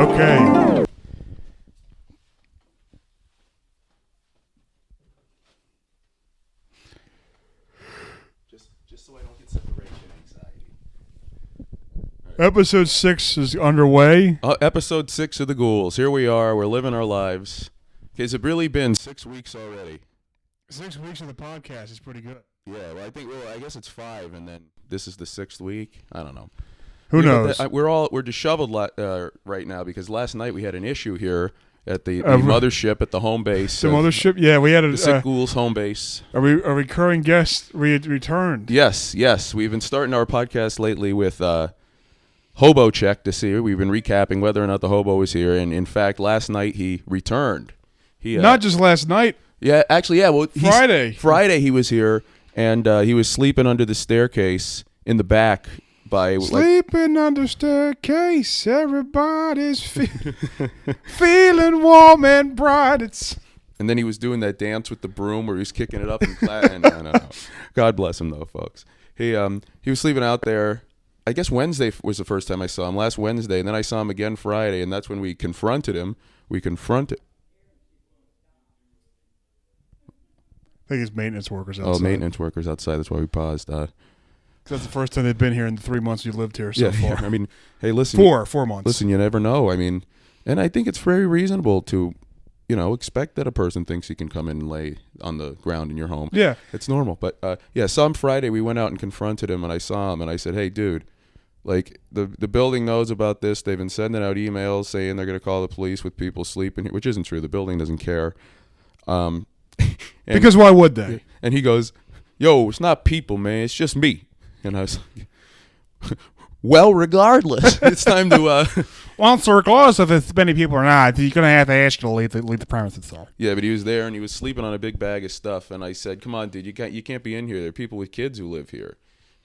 Okay. Just so I don't get separation anxiety. Episode 6 is underway. Episode 6 of the Ghouls. Here we are. We're living our lives. Has it really been 6 weeks already? 6 weeks of the podcast is pretty good. Yeah, well, I guess it's 5, and then this is the 6th week. I don't know. Who knows? We're disheveled right now because last night we had an issue here at the mothership at the home base. The mothership? Yeah, we had the Sick Ghouls home base. A recurring guest returned. Yes. We've been starting our podcast lately with Hobo check to see. We've been recapping whether or not the Hobo was here, and in fact, last night he returned. Not just last night. Yeah, actually, yeah. Well, Friday. Friday he was here, and he was sleeping under the staircase in the back. Sleeping under staircase, everybody's feeling warm and bright. And then he was doing that dance with the broom where he was kicking it up and clapping. No. God bless him, though, folks. He was sleeping out there. I guess Wednesday was the first time I saw him, last Wednesday, and then I saw him again Friday, and that's when we confronted him. I think it's maintenance workers outside. Oh, maintenance workers outside. That's why we paused. That's the first time they've been here in the 3 months you lived here so far. Yeah. I mean, hey, listen. 4 months. Listen, you never know. I mean, and I think it's very reasonable to, expect that a person thinks he can come in and lay on the ground in your home. Yeah. It's normal. But, saw him Friday. We went out and confronted him, and I saw him, and I said, hey, dude, like, the building knows about this. They've been sending out emails saying they're going to call the police with people sleeping here, which isn't true. The building doesn't care. Because why would they? And he goes, yo, it's not people, man. It's just me. And I was like, well, regardless, it's time to... Well, it's regardless if it's many people or not, you're going to have to ask you to leave the premises. So. Yeah, but he was there, and he was sleeping on a big bag of stuff. And I said, come on, dude, you can't be in here. There are people with kids who live here.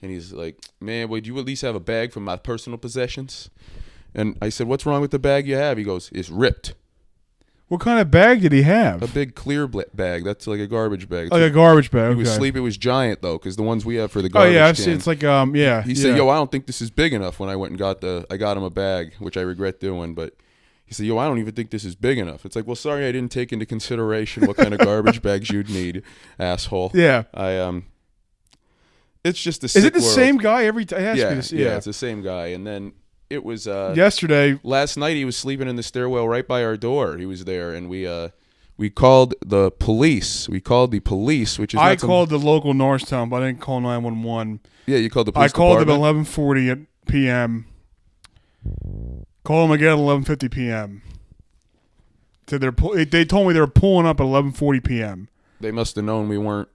And he's like, man, would you at least have a bag for my personal possessions? And I said, what's wrong with the bag you have? He goes, it's ripped. What kind of bag did he have? A big clear bag. That's like a garbage bag. Like a garbage bag. He was sleeping. It was giant though, because the ones we have for the garbage. Oh yeah, can, it's like yeah. He said, "Yo, I don't think this is big enough." When I went and I got him a bag, which I regret doing. But he said, "Yo, I don't even think this is big enough." It's like, well, sorry, I didn't take into consideration what kind of garbage bags you'd need, asshole. Yeah. It's just the. Is it the world. Same guy every time? Yeah, it's the same guy, and then. It was yesterday. Last night he was sleeping in the stairwell right by our door. He was there, and we called the police. We called the police, which is I called the local Norristown, but I didn't call 911. Yeah, you called the police. I called department? them at 11:40 p.m. Call them again at 11:50 p.m. So they told me they were pulling up at 11:40 p.m. They must have known we weren't.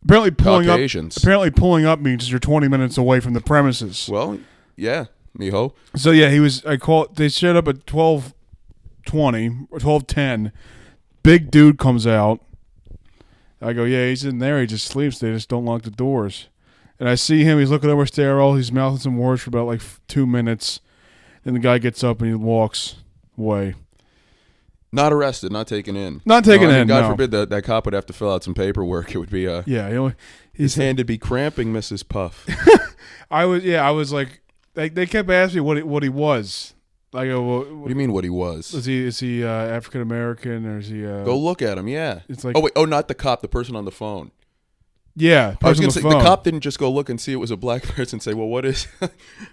Apparently pulling Caucasians. up. Apparently pulling up means you're 20 minutes away from the premises. Well, yeah. Mijo. So yeah, I called. They showed up at 12:20 or 12:10. Big dude comes out. I go, yeah, he's in there. He just sleeps. They just don't lock the doors. And I see him. He's looking over a stairwell. He's mouthing some words for about 2 minutes. Then the guy gets up and he walks away. Not arrested. Not taken in. Not taken in. God forbid that cop would have to fill out some paperwork. It would be his hand would be cramping, Mrs. Puff. I was like. They kept asking me what he was. I go, well, what do you mean what he was? Is he African American or is he? Go look at him. Yeah. It's like not the cop, the person on the phone. Yeah, I was going to say the cop didn't just go look and see it was a black person and say, well, what is?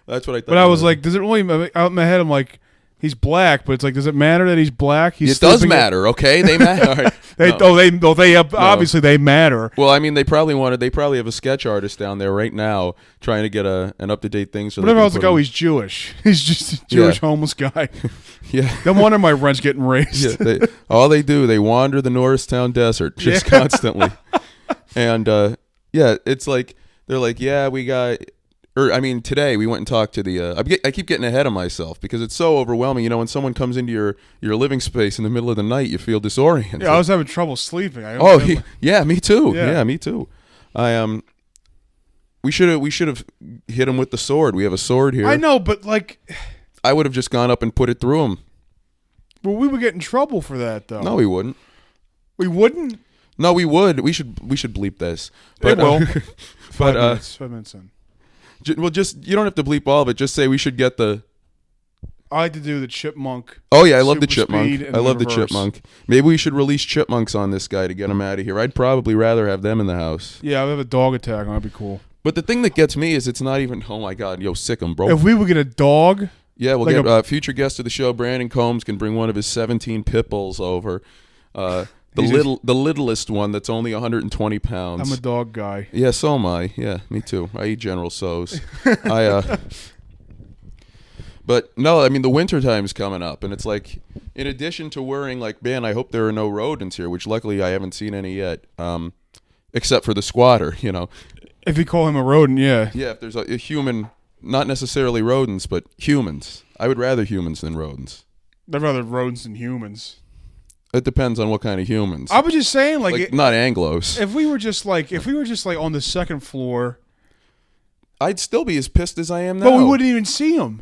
That's what I thought. But I was like, does it really? Out in my head, I'm like, he's black, but it's like, does it matter that he's black? It does matter. Okay, they matter. Obviously they matter. Well, I mean, they probably have a sketch artist down there right now trying to get an up to date thing. So whatever. I was like, he's Jewish. He's just a Jewish homeless guy. Yeah. No wonder my rent's getting raised. Yeah, they wander the Norristown desert just constantly, and it's like they're like, yeah, we got. Today we went and talked to the. I keep getting ahead of myself because it's so overwhelming. When someone comes into your living space in the middle of the night, you feel disoriented. Yeah, I was having trouble sleeping. Me too. Yeah, me too. We should have hit him with the sword. We have a sword here. I know, but I would have just gone up and put it through him. Well, we would get in trouble for that, though. No, we wouldn't. We wouldn't. No, we would. We should bleep this. But, will. 5 minutes in. Well, you don't have to bleep all of it. Just say we should get the. I like to do the chipmunk. Oh yeah, I love the super speed chipmunk. and I love the reverse. chipmunk. Maybe we should release chipmunks on this guy to get him out of here. I'd probably rather have them in the house. Yeah, I have a dog attack. That'd be cool. But the thing that gets me is it's not even. Oh my god, yo, sick him, bro. If we would get a dog, Yeah, we'll like get future guest of the show, Brandon Combs, can bring one of his 17 pit bulls over. The littlest one that's only 120 pounds. I'm a dog guy. Yeah, so am I. Yeah, me too. I eat General So's. But no, I mean the winter time's coming up, and it's like, in addition to worrying, like, man, I hope there are no rodents here, which luckily I haven't seen any yet, except for the squatter. You know, If you call him a rodent, yeah. yeah, if there's a human, not necessarily rodents, but humans. I would rather humans than rodents. I'd rather rodents than humans. It depends on what kind of humans. I was just saying, like not Anglos. if we were just like on the second floor, I'd still be as pissed as I am now. but we wouldn't even see him.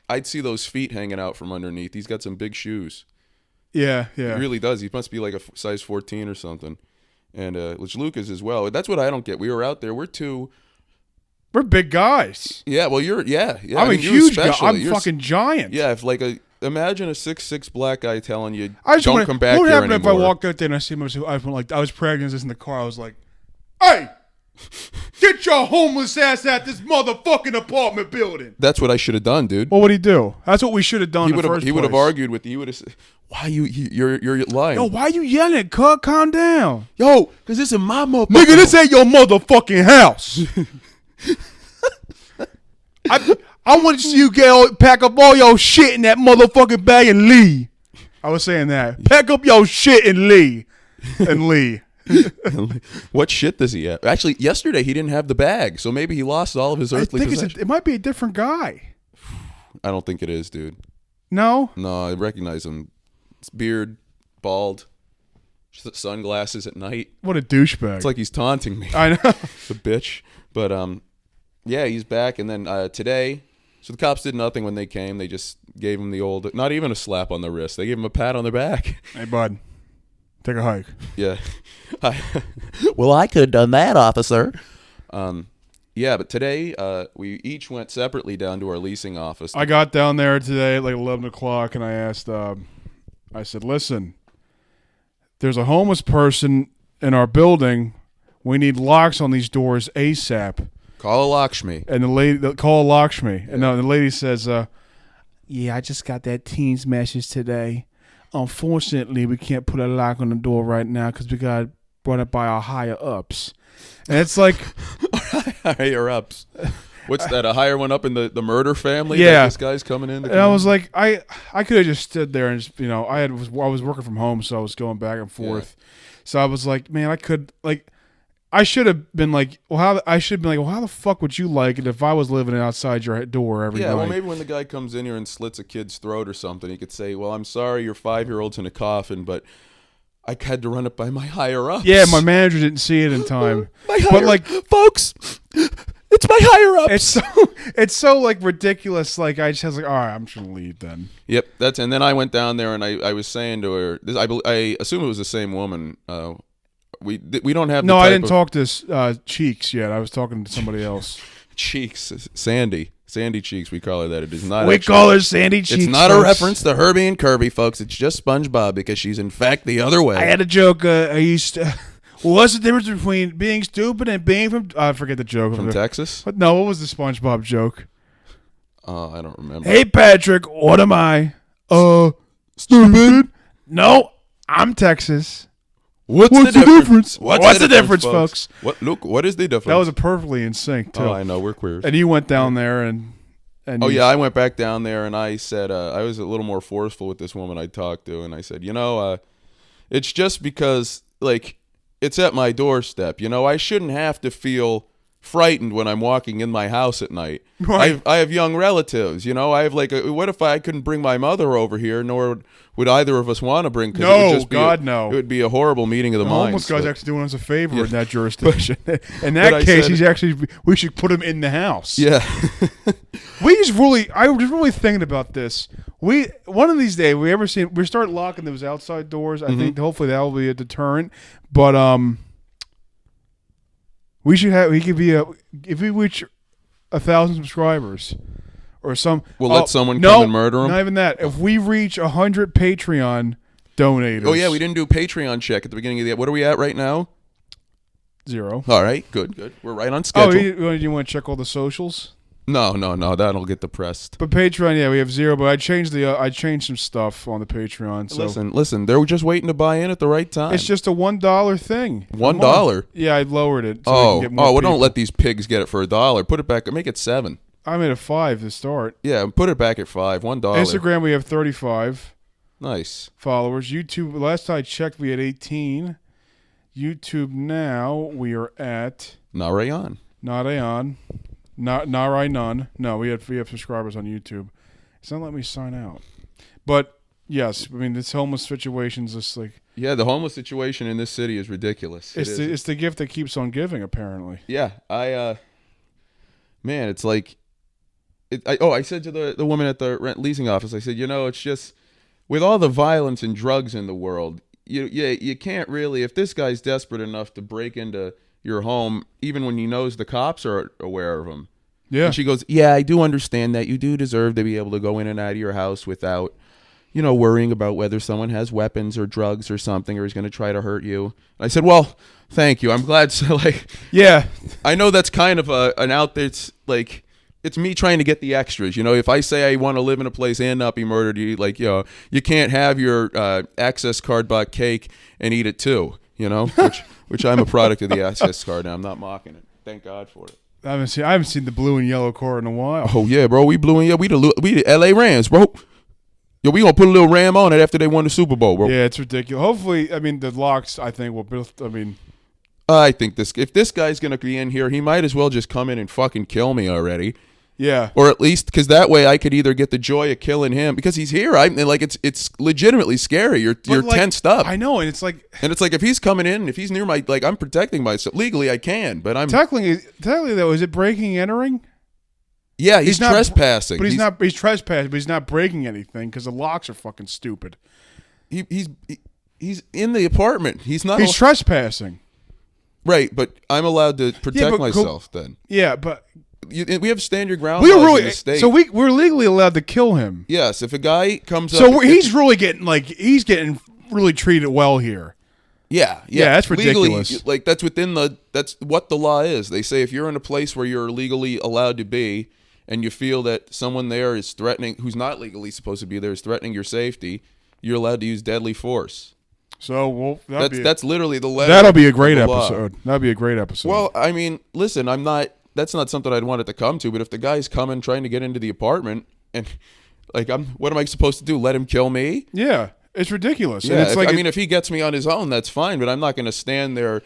I'd see those feet hanging out from underneath. He's got some big shoes. Yeah. He really does. He must be like a size 14 or something. And which Luke is as well. That's what I don't get. We were out there. We're big guys. Yeah, well, yeah. I'm a you huge guy. especially. I'm fucking giant. Yeah, if like imagine a 6'6" black guy telling you I just don't wanna, come back what would here happen anymore. if I walked out there and I see him? I was pregnant this in the car. I was like, "Hey, get your homeless ass out this motherfucking apartment building." That's what I should have done, dude. What would he do? That's what we should have done. He would have argued with you. He would have said, "Why you're lying?" Yo, why you yelling, cut? Calm down. Yo, because this is my motherfucker. Nigga, this ain't your motherfucking house. I want to see you pack up all your shit in that motherfucking bag and leave. I was saying that. Pack up your shit and leave. And leave. What shit does he have? Actually, yesterday he didn't have the bag, so maybe he lost all of his earthly possessions. It might be a different guy. I don't think it is, dude. No? No, I recognize him. It's beard, bald, sunglasses at night. What a douchebag. It's like he's taunting me. I know. The bitch. But yeah, he's back. And then today, so the cops did nothing when they came. They just gave him the old, not even a slap on the wrist. They gave him a pat on the back. Hey, bud. Take a hike. Yeah. Well, I could have done that, officer. Yeah, but today we each went separately down to our leasing office. I got down there today at like 11 o'clock and I asked, I said, listen, there's a homeless person in our building. We need locks on these doors ASAP. Call Lakshmi. And the lady, call Lakshmi. And the lady says, yeah, I just got that team's message today. Unfortunately, we can't put a lock on the door right now because we got brought up by our higher ups. And it's like higher ups. What's that? A higher one up in the murder family? Yeah. That this guy's coming in. And I was like, I could have just stood there and just, I was working from home, so I was going back and forth. Yeah. So I was like, man, I should have been like, how the fuck would you like it if I was living outside your door every night? Yeah, well, maybe when the guy comes in here and slits a kid's throat or something, he could say, well, I'm sorry, your 5-year-old's in a coffin, but I had to run it by my higher ups. Yeah, my manager didn't see it in time. Folks, it's my higher ups. It's so like ridiculous. Like I just was like, all right, I'm just gonna leave then. Yep, and then I went down there and I was saying to her, I assume it was the same woman. We don't have. No, I didn't talk to Cheeks yet. I was talking to somebody else. Cheeks, Sandy Cheeks. We call her that. It is not. We call her Sandy Cheeks. It's not a reference to Herbie and Kirby, folks. It's just SpongeBob because she's in fact the other way. I had a joke. What's the difference between being stupid and being from? I forget the joke. From Texas? But no, what was the SpongeBob joke? I don't remember. Hey Patrick, what am I? Stupid. No, I'm Texas. What's the difference? What's the difference, folks? What is the difference? That was perfectly in sync too. Oh, I know, we're queers. And you went down there and oh yeah, I went back down there and I said I was a little more forceful with this woman I talked to, and I said, it's just because like it's at my doorstep. I shouldn't have to feel frightened when I'm walking in my house at night. Right. I have young relatives. I have what if I couldn't bring my mother over here, nor would either of us want to bring? No, it would just no. It would be a horrible meeting of the minds. Homeless guy's actually doing us a favor in that jurisdiction. In that case, we should put him in the house. Yeah. I was really thinking about this. One of these days, we start locking those outside doors. I think hopefully that will be a deterrent. But if we reach 1,000 subscribers, or some. We'll let someone come and murder him. Not even that. If we reach 100 Patreon donators. Oh yeah, we didn't do a Patreon check at the beginning of the. What are we at right now? 0. All right, good. We're right on schedule. You want to check all the socials? No, that'll get depressed. But Patreon, yeah, we have 0. But I changed some stuff on the Patreon. So Listen, they were just waiting to buy in at the right time. it's just a $1 thing. $1. Yeah, I lowered it. So we Oh, can get more well, don't people. let these pigs get it for $1. Put it back. Make it $7. I made a 5 to start. Yeah, put it back at $5. $1. Instagram, we have 35 Nice. followers. YouTube, last I checked, we had 18. YouTube now, we are at Narayan. Narayan. Narai none. No, we have subscribers on YouTube. It's not letting me sign out. But yes, I mean this homeless situation's just like Yeah, the homeless situation in this city is ridiculous. it's the gift that keeps on giving, apparently. Yeah, man, it's like, I said to the woman at the rent leasing office, I said, it's just with all the violence and drugs in the world, you can't really, if this guy's desperate enough to break into your home, even when he knows the cops are aware of him. Yeah. And she goes, yeah, I do understand that. You do deserve to be able to go in and out of your house without, worrying about whether someone has weapons or drugs or something or is going to try to hurt you. And I said, well, thank you. I'm glad. So, Yeah. I know that's kind of an out there. It's like, it's me trying to get the extras. If I say I want to live in a place and not be murdered, you can't have your access card bought cake and eat it too, which I'm a product of the access card, and I'm not mocking it. Thank God for it. I haven't seen the blue and yellow car in a while. Oh yeah, bro, we blue and yellow. We the LA Rams, bro. Yo, we gonna put a little Ram on it after they won the Super Bowl, bro. Yeah, it's ridiculous. Hopefully, I mean the locks. I think will build. I think if this guy's gonna be in here, he might as well just come in and fucking kill me already. Yeah. Or at least, because that way I could either get the joy of killing him because he's here. It's legitimately scary. You're tensed up. I know, and it's like if he's coming in, if he's near my, I'm protecting myself legally. I can, but I'm technically though. Is it breaking and entering? Yeah, he's trespassing. But he's trespassing, but he's not breaking anything because the locks are fucking stupid. He's in the apartment. He's trespassing. Right, but I'm allowed to protect myself then. Yeah, but. We have stand your ground laws in the state. So we're legally allowed to kill him. Yes, if a guy comes up. So he's really getting really treated well here. Yeah, that's ridiculous. Legally, that's what the law is. They say if you're in a place where you're legally allowed to be, and you feel that someone there is threatening, who's not legally supposed to be there, is threatening your safety, you're allowed to use deadly force. So that's literally the letter. That'll be a great episode. That'll be a great episode. Well, I mean, listen, that's not something I'd want it to come to, but if the guy's coming trying to get into the apartment and what am I supposed to do? Let him kill me? Yeah, it's ridiculous. Yeah, and if he gets me on his own, that's fine, but I'm not going to stand there,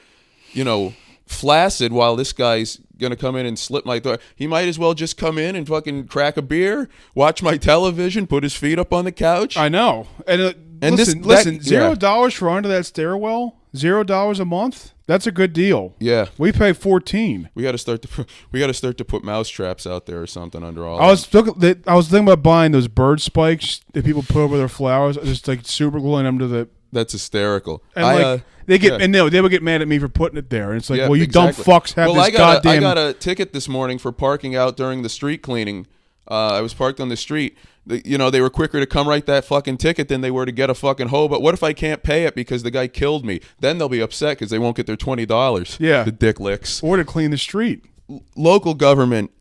flaccid while this guy's going to come in and slit my throat. He might as well just come in and fucking crack a beer, watch my television, put his feet up on the couch. I know. And listen, $0 for under that stairwell, $0 a month. That's a good deal. Yeah, we pay $14. We got to start to put mouse traps out there or something under all. I was thinking about buying those bird spikes that people put over their flowers, just like super gluing them to the. That's hysterical. And they would get mad at me for putting it there, and it's like, you exactly. dumb fucks have this goddamn. I got a ticket this morning for parking out during the street cleaning. I was parked on the street. They were quicker to come write that fucking ticket than they were to get a fucking Hobo. What if I can't pay it because the guy killed me? Then they'll be upset because they won't get their $20. Yeah. The dick licks. Or to clean the street. Local government,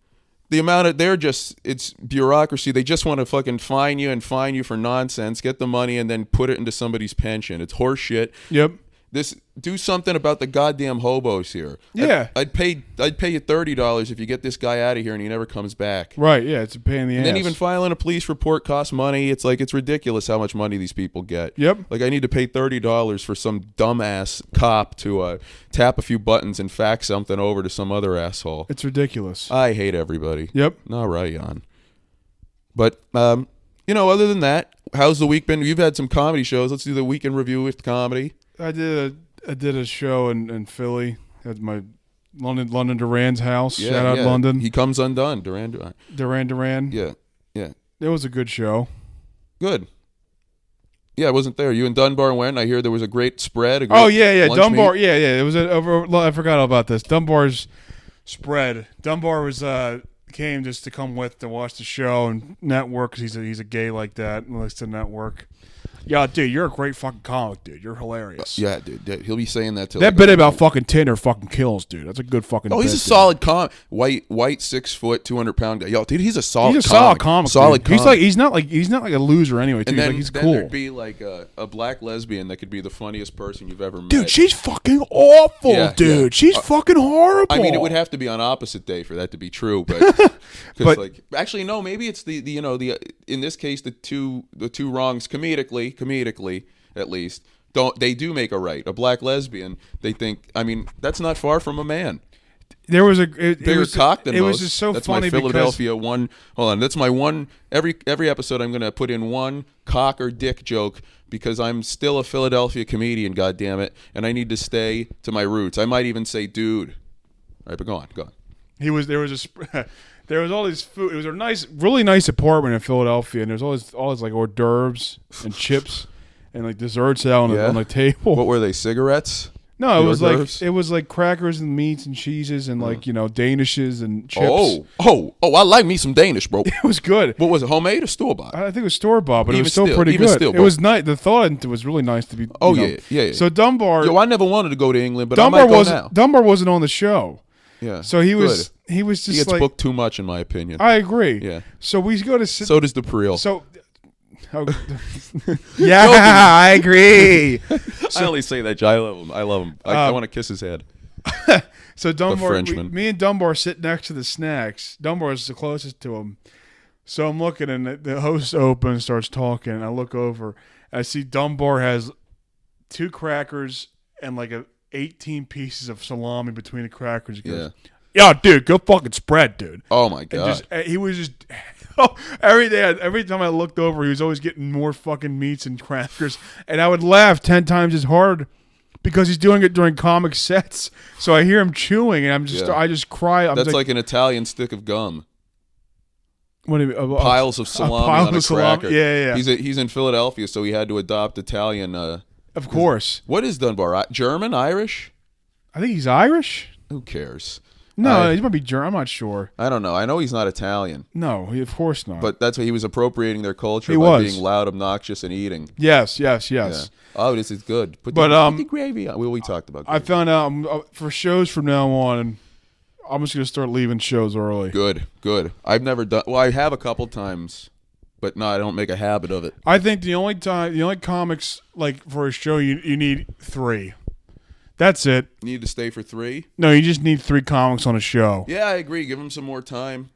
it's bureaucracy. They just want to fucking fine you for nonsense, get the money, and then put it into somebody's pension. It's horse shit. Yep. Do something about the goddamn hobos here. Yeah. I'd pay you $30 if you get this guy out of here and he never comes back. Right, yeah, it's a pain in the ass. And then even filing a police report costs money. It's ridiculous how much money these people get. Yep. I need to pay $30 for some dumbass cop to tap a few buttons and fax something over to some other asshole. It's ridiculous. I hate everybody. Yep. All right, Jan. But other than that, how's the week been? You've had some comedy shows. Let's do the weekend review with comedy. I did a show in Philly at my London Duran's house. Yeah, Shout out London. He comes undone. Duran. Yeah. It was a good show. Good. Yeah, I wasn't there. You and Dunbar went. I hear there was a great spread. Dunbar. Meet. Yeah. It was I forgot all about this. Dunbar's spread. Dunbar was came just to come with to watch the show and network because he's a gay like that and likes to network. Yeah, dude, you're a great fucking comic, dude. You're hilarious. Yeah, dude. He'll be saying that till that bit about fucking Tinder fucking kills, dude. That's a good fucking. Oh, he's bit, a solid comic. White, 6 foot, 200-pound guy. Yo, dude, he's a solid. He's a solid comic. Solid dude. comic. He's not like a loser anyway. Too. And then, he's then cool. there'd be like a black lesbian that could be the funniest person you've ever met. Dude, she's fucking awful, Yeah, dude. yeah. She's fucking horrible. I mean, it would have to be on opposite day for that to be true, but like actually no, maybe it's the in this case the two wrongs comedically at least they do make a right. A black lesbian, they think. I mean, that's not far from a man. There was Bigger cock than most. It was just so that's funny my Philadelphia one. Hold on, that's my one. Every episode, I'm gonna put in one cock or dick joke because I'm still a Philadelphia comedian. God damn it, and I need to stay to my roots. I might even say, dude. All right, but go on. There was all this food. It was a really nice apartment in Philadelphia, and there's all this like hors d'oeuvres and chips and like desserts out on the table. What were they? Cigarettes? No, it was like crackers and meats and cheeses and like Danishes and chips. Oh! I like me some Danish, bro. It was good. What was it? Homemade or store bought? I think it was store bought, but it Even was still still, pretty even good. still, It bro. was nice. The thought was really nice to be. Oh, you know. yeah. So Dunbar. Yo, I never wanted to go to England, but I might go now. Dunbar wasn't on the show. Yeah. So he was just he gets like booked too much, in my opinion. I agree. Yeah. So we go to So does the Preel. So. Yeah, I agree. I only say that. I love him. I love him. I want to kiss his head. So Dunbar, Frenchman. me and Dunbar sit next to the snacks. Dunbar is the closest to him. So I'm looking, and the host opens, starts talking, and I look over. I see Dunbar has 2 crackers and like 18 pieces of salami between the crackers. He goes, "Yo, dude, go fucking spread, dude." Oh my god. He was just every time I looked over, he was always getting more fucking meats and crackers, and I would laugh 10 times as hard because he's doing it during comic sets. So I hear him chewing, and I just cry. That's like an Italian stick of gum. What do you mean? Piles of salami on a cracker. Yeah. He's in Philadelphia, so he had to adopt Italian. Of course. What is Dunbar? German? Irish? I think he's Irish. Who cares? No, he might be German. I'm not sure. I don't know. I know he's not Italian. No, of course not. But that's why he was appropriating their culture being loud, obnoxious, and eating. Yes. Yeah. Oh, this is good. Put the gravy on. We talked about gravy. I found out for shows from now on, I'm just going to start leaving shows early. Good. I've never done. Well, I have a couple times, but no, I don't make a habit of it. I think the only comics like for a show you need 3. That's it. You need to stay for 3? No, you just need 3 comics on a show. Yeah, I agree. Give them some more time.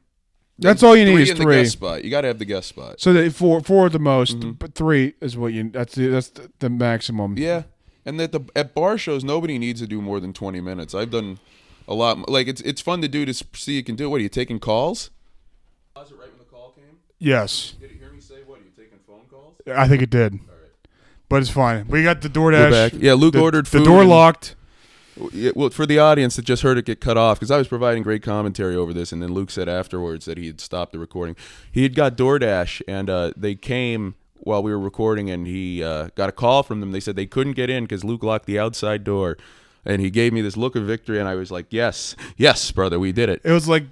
That's all you need is 3. The guest spot. You got to have the guest spot. So that 4 at the most, but 3 is what you. That's the maximum. Yeah, and at bar shows, nobody needs to do more than 20 minutes. I've done a lot. Like it's fun to do to see you can do. What are you taking calls? Was it right when the call came? Yes. Did you hear me say what? Are you taking phone calls? I think it did. But it's fine. We got the DoorDash. We're back. Yeah, Luke ordered food. The door locked. Yeah, well, for the audience that just heard it get cut off, because I was providing great commentary over this, and then Luke said afterwards that he had stopped the recording. He had got DoorDash, and they came while we were recording, and he got a call from them. They said they couldn't get in because Luke locked the outside door, and he gave me this look of victory, and I was like, yes, brother, we did it. It was like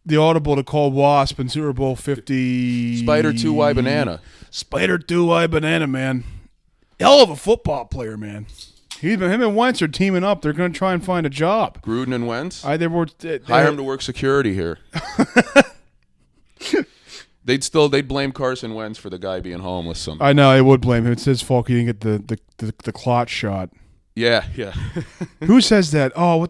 the audible to call Wasp in Super Bowl 50. Spider 2Y Banana. Spider 2Y Banana, man. Hell of a football player, man. Him and Wentz are teaming up. They're going to try and find a job. Gruden and Wentz? Hire him to work security here. They'd blame Carson Wentz for the guy being homeless. I know, they would blame him. It's his fault he didn't get the clot shot. Yeah. Who says that? Oh,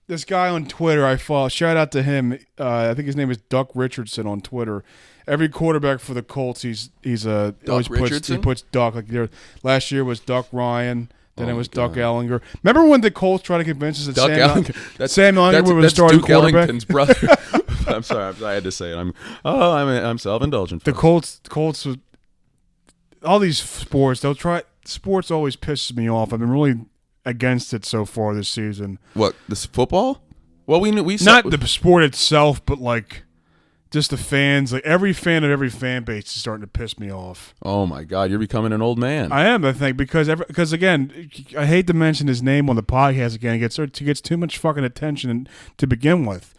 this guy on Twitter I follow. Shout out to him. I think his name is Duck Richardson on Twitter. Every quarterback for the Colts, he puts Duck. Like last year was Duck Ryan. Then it was Duck Ellinger. Remember when the Colts tried to convince us that Sam Ellinger was starting Duke quarterback? Ellington's brother. I'm sorry, I had to say it. I'm self-indulgent. The Colts was all these sports. Sports always pisses me off. I've been really against it so far this season. What, this football? Well, we not the sport itself, but like just the fans. Like every fan of every fan base is starting to piss me off. Oh my God, you're becoming an old man. I am, I think, because again, I hate to mention his name on the podcast again. It gets too much fucking attention to begin with.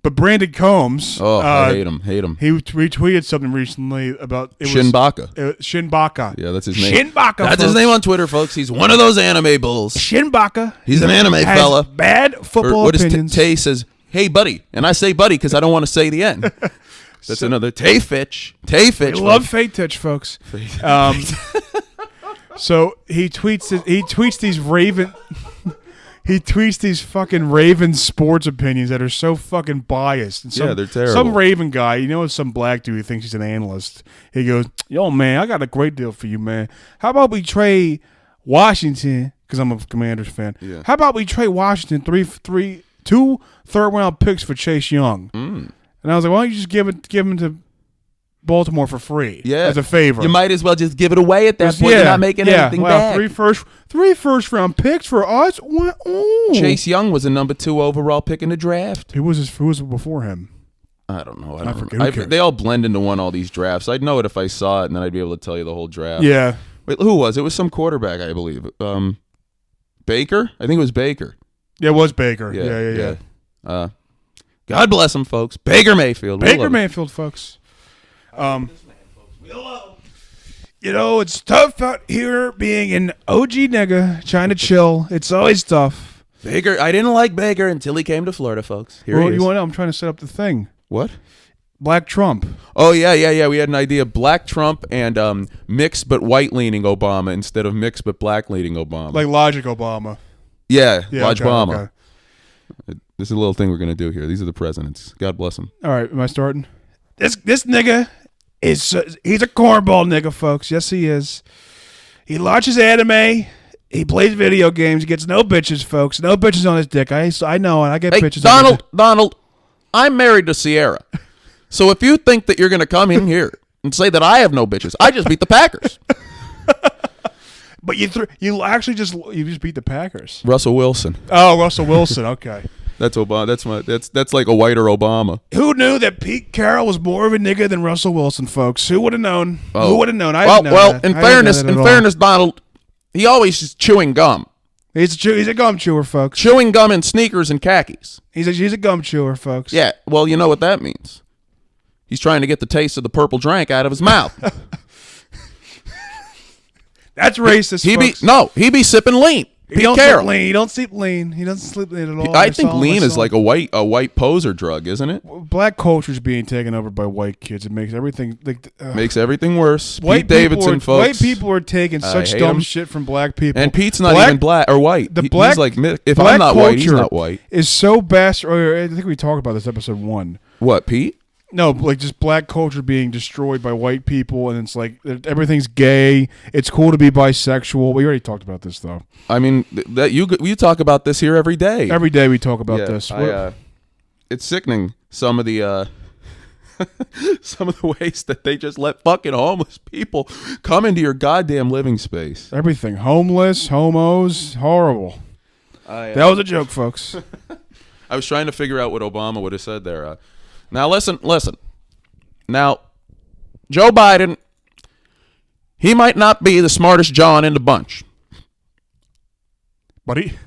But Brandon Combs, I hate him. he retweeted something recently about Shinbaka. Shinbaka. Yeah, that's his name. Shinbaka. That's his name on Twitter, folks. He's one of those anime bulls. Shinbaka. He's an anime has fella. Bad football what opinions. Tay says, hey, buddy. And I say buddy because I don't want to say the end. That's another Tay Fitch. Tay Fitch. I love Fate Titch, folks. So he tweets these Raven. He tweets these fucking Raven sports opinions that are so fucking biased. And Yeah, they're terrible. Some Raven guy, some black dude who thinks he's an analyst. He goes, "Yo, man, I got a great deal for you, man. How about we trade Washington? Because I'm a Commanders fan. Yeah. How about we trade Washington two third-round picks for Chase Young?" And I was like, "Why don't you just give him to Baltimore for free? Yeah, as a favor. You might as well just give it away at that point. You're not making anything back. Three first round picks for us. Ooh. Chase Young was a number 2 overall pick in the draft. Who was before him? I don't know. I forget. Who cares? They all blend into one, all these drafts. I'd know it if I saw it, and then I'd be able to tell you the whole draft. Yeah. Wait, who was it? It was some quarterback, I believe. Baker? I think it was Baker. Yeah, it was Baker. Yeah. God bless him, folks. Baker Mayfield. Baker Mayfield, folks. It's tough out here being an OG nigga trying to chill. It's always tough. Baker, I didn't like Baker until he came to Florida, folks. Here he is. You want to know? I'm trying to set up the thing. What? Black Trump. Oh, yeah. We had an idea. Black Trump and mixed but white-leaning Obama instead of mixed but black-leaning Obama. Like Logic Obama. Yeah Lodge okay, Obama. Okay. This is a little thing we're going to do here. These are the presidents. God bless them. All right, am I starting? This nigga he's a cornball nigga, folks. Yes, he is. He watches anime. He plays video games. He gets no bitches, folks. No bitches on his dick. I know, and I get bitches. Donald, I'm married to Sierra. So if you think that you're going to come in here and say that I have no bitches, I just beat the Packers. But you just beat the Packers. Russell Wilson. Oh, Russell Wilson. Okay. That's Obama. That's like a whiter Obama. Who knew that Pete Carroll was more of a nigga than Russell Wilson, folks? Who would have known? Oh. Who would have known? In fairness, Donald, he always is chewing gum. He's a gum chewer, folks. Chewing gum in sneakers and khakis. He's a gum chewer, folks. Yeah. Well, you know what that means. He's trying to get the taste of the purple drink out of his mouth. That's racist. He be sipping lean. He don't sleep lean. He don't sleep lean. He doesn't sleep lean at all. I think lean is like a white poser drug, isn't it? Black culture is being taken over by white kids. It makes everything makes everything worse. Pete Davidson, folks. White people are taking such dumb shit from black people. And Pete's not even black or white. He's like, if I'm not white, he's not white. Is so bastard. I think we talked about this episode 1. What, Pete? No, like just black culture being destroyed by white people, and it's like everything's gay. It's cool to be bisexual. We already talked about this, though. I mean, that you talk about this here every day. Every day we talk about this. It's sickening. Some of the ways that they just let fucking homeless people come into your goddamn living space. Everything, homeless, homos, horrible. That was a joke, folks. I was trying to figure out what Obama would have said there. Now, listen. Now, Joe Biden, he might not be the smartest John in the bunch. Buddy?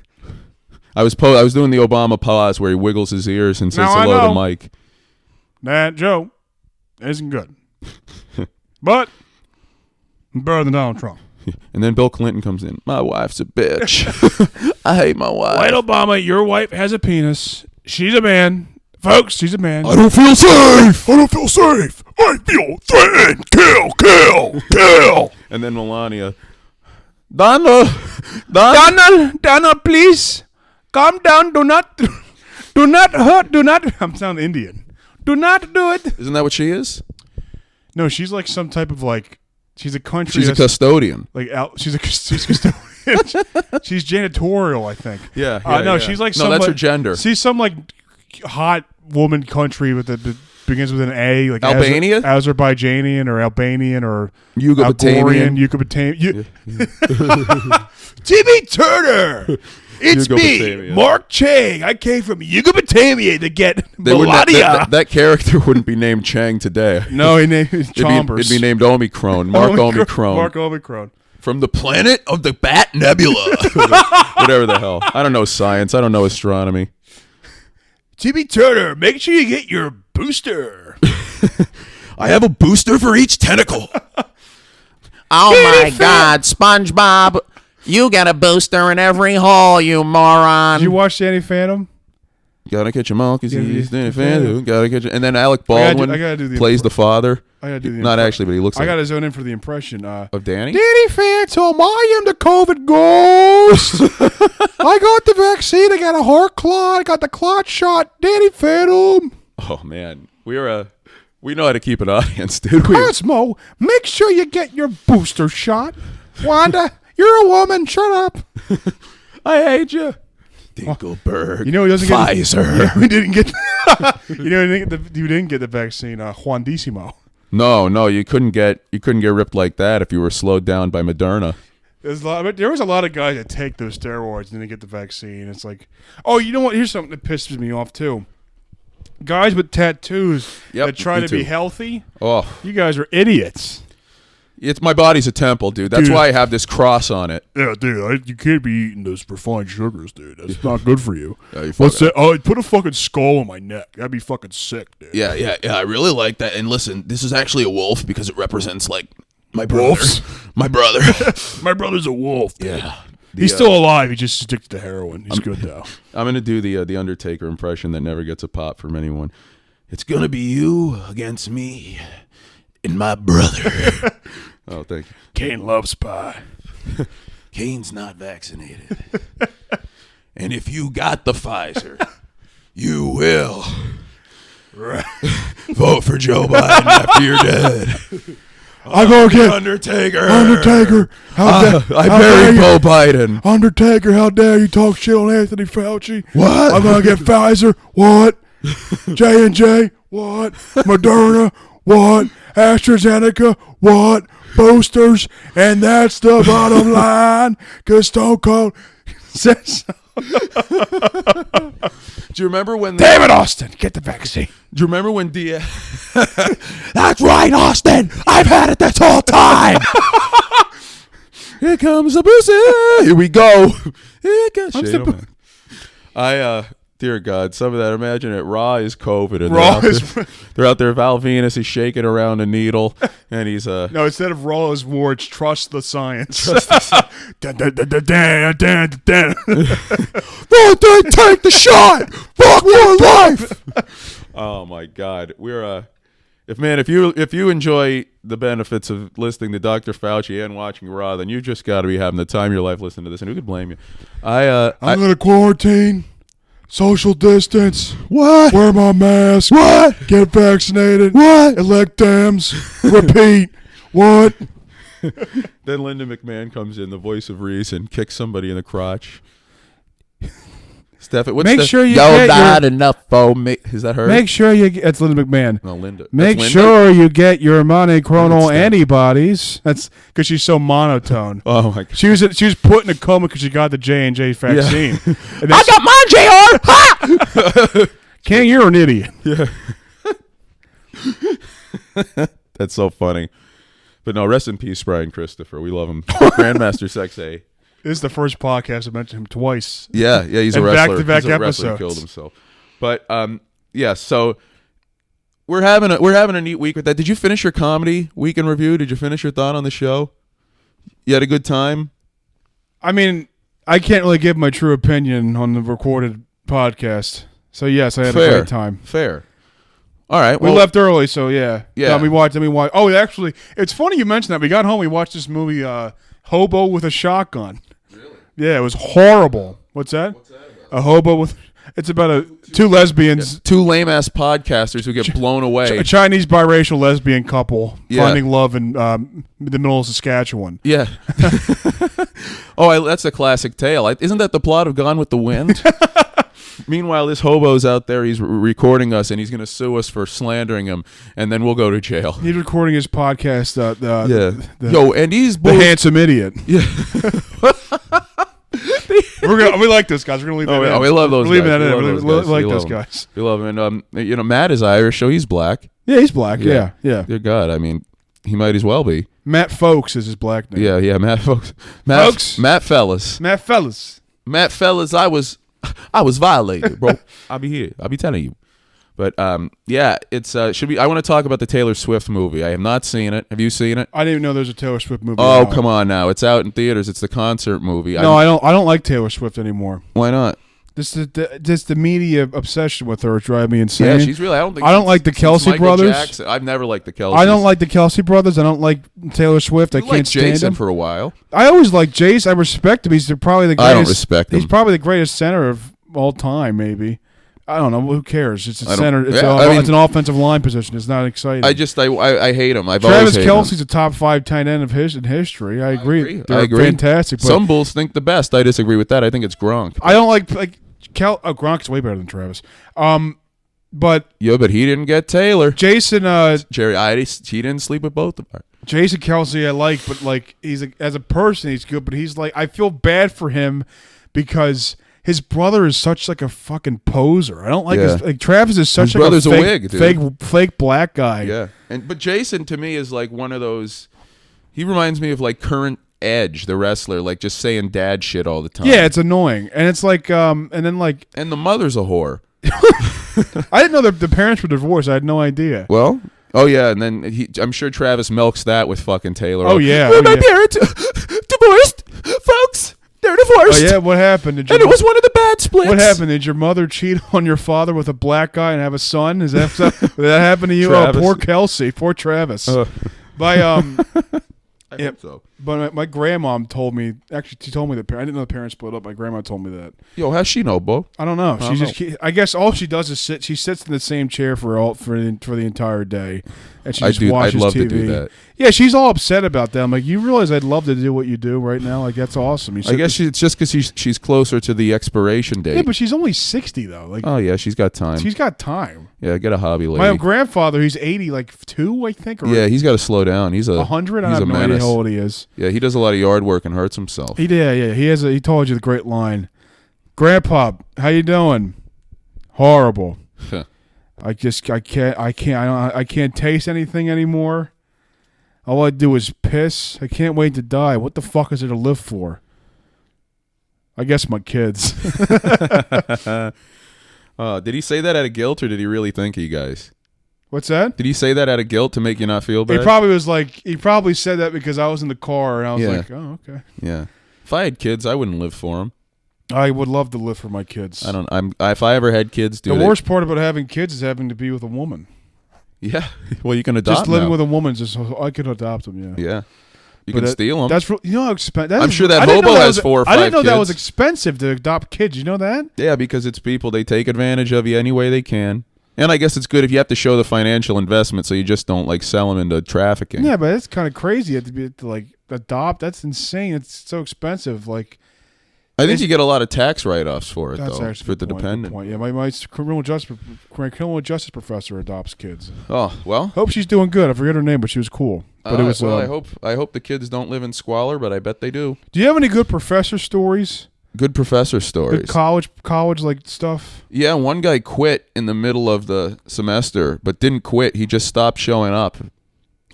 I was doing the Obama pause where he wiggles his ears and says hello to Mike. That Joe isn't good. But better than Donald Trump. And then Bill Clinton comes in. My wife's a bitch. I hate my wife. White Obama, your wife has a penis. She's a man. Folks, she's a man. I don't feel safe. I feel threatened. Kill. And then Melania. Donald, please. Calm down. Do not hurt. I'm sounding Indian. Do not do it. Isn't that what she is? No, she's like some type of she's a country. She's a custodian. She's custodian. She's janitorial, I think. Yeah. No, she's like some. No, that's her gender. She's some hot woman country that begins with an A, like Albania, Azerbaijanian or Albanian or Yugoslavian. Timmy Turner. It's me, Mark Chang. I came from Yugoslavian to get Melania. That character wouldn't be named Chang today. No, he named Chalmers. It'd be named Omicron. Mark Omicron. Mark Omicron. From the planet of the Bat Nebula. Whatever the hell. I don't know science. I don't know astronomy. Timmy Turner, make sure you get your booster. I have a booster for each tentacle. Oh my God, SpongeBob. You got a booster in every hole, you moron. Did you watch Danny Phantom? Gotta catch 'em all because Yeah, he's yeah. a fan. Gotta catch 'em. And then Alec I gotta Baldwin do the plays the father. I gotta do the Not actually, but he looks I like gotta zone in for the impression. of Danny. Danny Phantom, I am the COVID ghost. I got the vaccine. I got a heart clot. I got the clot shot. Danny Phantom. Oh man, we know how to keep an audience, dude. Cosmo, make sure you get your booster shot. Wanda, you're a woman. Shut up. I hate you. Dinkelberg. You know he doesn't Pfizer. get. We didn't get. You didn't get the vaccine. Juandissimo. No, you couldn't get ripped like that if you were slowed down by Moderna. There was a lot of guys that take those steroids and didn't get the vaccine. It's like, oh, you know what? Here's something that pisses me off too. Guys with tattoos that try to be healthy. Oh, You guys are idiots. it's my body's a temple, dude. That's why I have this cross on it. Yeah, dude, you can't be eating those refined sugars, dude. That's not good for you. Yeah, What's that? Oh, put a fucking skull on my neck. That'd be fucking sick, dude. Yeah. I really like that. And listen, this is actually a wolf because it represents like my brother. Wolves? My brother. My brother's a wolf, dude. Yeah. He's still alive. He just sticks to heroin. He's good, though. I'm gonna do the Undertaker impression that never gets a pop from anyone. It's gonna be you against me and my brother. Oh, thank you. Kane loves pie. Kane's not vaccinated. And if you got the Pfizer, you will vote for Joe Biden after you're dead. I'm gonna get Undertaker. Undertaker. I buried Joe Biden. Undertaker, how dare you talk shit on Anthony Fauci? What? I'm gonna get Pfizer. What? J&J. What? Moderna. What? AstraZeneca. What? Boosters. And that's the bottom line. Cause Stone Cold says so. Do you remember when Damn it, Austin. Get the vaccine. Do you remember when Diaz? That's right, Austin. I've had it this whole time. Here comes the booster. Here we go. Here comes dear God, some of that. Imagine it. Raw is COVID, and they're out there. Val Venus is shaking around a needle, and he's No, instead of Raw is war, it's trust the science. Dun, dun, dun, dun, dun, dun, dun. Don't they take the shot? Fuck your life. Oh my God, we're if you enjoy the benefits of listening to Dr. Fauci and watching Raw, then you just got to be having the time of your life listening to this, and who could blame you? I'm gonna quarantine. Social distance. What? Wear my mask. What? Get vaccinated. What? Elect Dems. Repeat. What? Then Linda McMahon comes in, the voice of reason, kicks somebody in the crotch. Make sure you Yo, get not your, enough for me. Is that her? Make sure you get. That's Linda McMahon. No, Linda. Make That's Linda? sure you get your monoclonal Steph. antibodies. That's because she's so monotone. Oh my God. She was put in a coma because she got the J&J vaccine. And then I got mine, JR. Ha! King, you're an idiot. Yeah. That's so funny. But no, rest in peace, Brian Christopher. We love him. Grandmaster Sex A. This is the first podcast I mentioned him twice. Yeah, he's a And wrestler. back-to-back He's a wrestler who episodes. killed himself. But yeah, so we're having a neat week with that. Did you finish your comedy week in review? Did you finish your thought on the show? You had a good time? I mean, I can't really give my true opinion on the recorded podcast. So yes, I had a great time. Fair. All right. We left early, so yeah. Yeah. We watched. Oh, actually, it's funny you mentioned that. We got home. We watched this movie, Hobo with a Shotgun. Really? Yeah, it was horrible. What's that? What's that about? A hobo with. It's about two lesbians, two lame ass podcasters who get blown away. a Chinese biracial lesbian couple Yeah. finding love in the middle of Saskatchewan. Yeah. That's a classic tale. Isn't that the plot of Gone with the Wind? Meanwhile, this hobo's out there. He's recording us, and he's going to sue us for slandering him, and then we'll go to jail. He's recording his podcast. And he's the handsome idiot. Yeah. We like this guys. We're gonna leave that in. We love those. We're leaving guys. that in. We love We like We those love 'em. guys. We love him. And Matt is Irish, so he's black. Yeah, he's black. Yeah. Dear God, I mean, he might as well be. Matt Folks is his black name. Yeah, Matt folks. Folks. Matt Fellas. Matt Fellas. Matt Fellas, I was I was violated, bro. I'll be here. I'll be telling you. But yeah, it's should be. I want to talk about the Taylor Swift movie. I have not seen it. Have you seen it? I didn't even know there was a Taylor Swift movie. Oh, out. come on now. It's out in theaters. It's the concert movie. No, I don't like Taylor Swift anymore. Why not? Just the media obsession with her is driving me insane. Yeah, she's really. I don't like the Kelsey brothers. Jackson. I've never liked the Kelseys. I don't like the Kelsey brothers. I don't like Taylor Swift. I can't liked stand Jason him. for a while. I always liked Jace. I respect him. He's probably the greatest. I don't respect him. He's probably the greatest center of all time. Maybe. I don't know. Who cares? It's a I don't- center. It's, yeah, a, I mean- it's an offensive line position. It's not exciting. I hate him. I've Travis always hated Kelsey's him. a top 5 tight end of in history. I agree. They're I agree. fantastic. But Some Bulls think the best. I disagree with that. I think it's Gronk. I don't like Gronk's way better than Travis. But Yeah, but he didn't get Taylor. Jason He didn't sleep with both of them. Jason Kelsey I like, but like as a person he's good, but he's like I feel bad for him because his brother is such like a fucking poser. I don't like his Travis is such His like brother's a a fake, wig, dude. fake black guy. Yeah, but Jason to me is like one of those. He reminds me of like current Edge, the wrestler, like just saying dad shit all the time. Yeah, it's annoying, and it's like and then like and the mother's a whore. I didn't know that the parents were divorced. I had no idea. Well, oh yeah, and then I'm sure Travis milks that with fucking Taylor. Oh yeah, Well, oh, my yeah. parents divorced, folks. They're divorced. Oh yeah, what happened? And it was one of the bad splits. What happened? Did your mother cheat on your father with a black guy and have a son? Is that did that happen to you? Travis. Oh, poor Kelsey, poor Travis. By I Yep. hope so. But my grandmom told me. Actually, she told me that I didn't know the parents split up. My grandma told me that. Yo, how's she know, Bo? I don't know. I don't I guess all she does is sit. She sits in the same chair for the entire day, and she just watches I'd love TV. to do that. Yeah, she's all upset about that. I'm like, you realize I'd love to do what you do right now? Like that's awesome. I guess it's just because she's closer to the expiration date. Yeah, but she's only 60 though. Like, Oh yeah, she's got time. she's got time. Yeah, get a hobby, lady. My grandfather, he's 80, like 2, I think, or Yeah, he's got to slow down. He's 100. I he's have a no idea menace. how old he is. Yeah, he does a lot of yard work and hurts himself. He did. Yeah, he told you the great line. Grandpa, how you doing? Horrible. I can't taste anything anymore. All I do is piss. I can't wait to die. What the fuck is there to live for? I guess my kids. Did he say that out of guilt, or did he really think of you guys? What's that? Did he say that out of guilt to make you not feel bad? He probably said that because I was in the car and I was Yeah. like, oh, okay. Yeah. If I had kids, I wouldn't live for them. I would love to live for my kids. If I ever had kids, dude. The worst part about having kids is having to be with a woman. Yeah. Well, you can adopt. Just living now. with a woman, I could adopt them. Yeah. Yeah. You But can steal them. That's how expensive. I'm sure that Hobo has 4 or 5 I didn't know that was kids. expensive to adopt kids. You know that? Yeah, because it's people. They take advantage of you any way they can. And I guess it's good if you have to show the financial investment, so you just don't like sell them into trafficking. Yeah, but it's kind of crazy. You have to like adopt. That's insane. It's so expensive. Like I think you get a lot of tax write-offs for it, that's though, actually for a the good point, dependent. good point. Yeah, my criminal justice professor adopts kids. Oh well. Hope she's doing good. I forget her name, but she was cool. But it was. Well, I hope the kids don't live in squalor, but I bet they do. Do you have any good professor stories? Good professor stories. Good college like stuff. Yeah, one guy quit in the middle of the semester, but didn't quit. He just stopped showing up.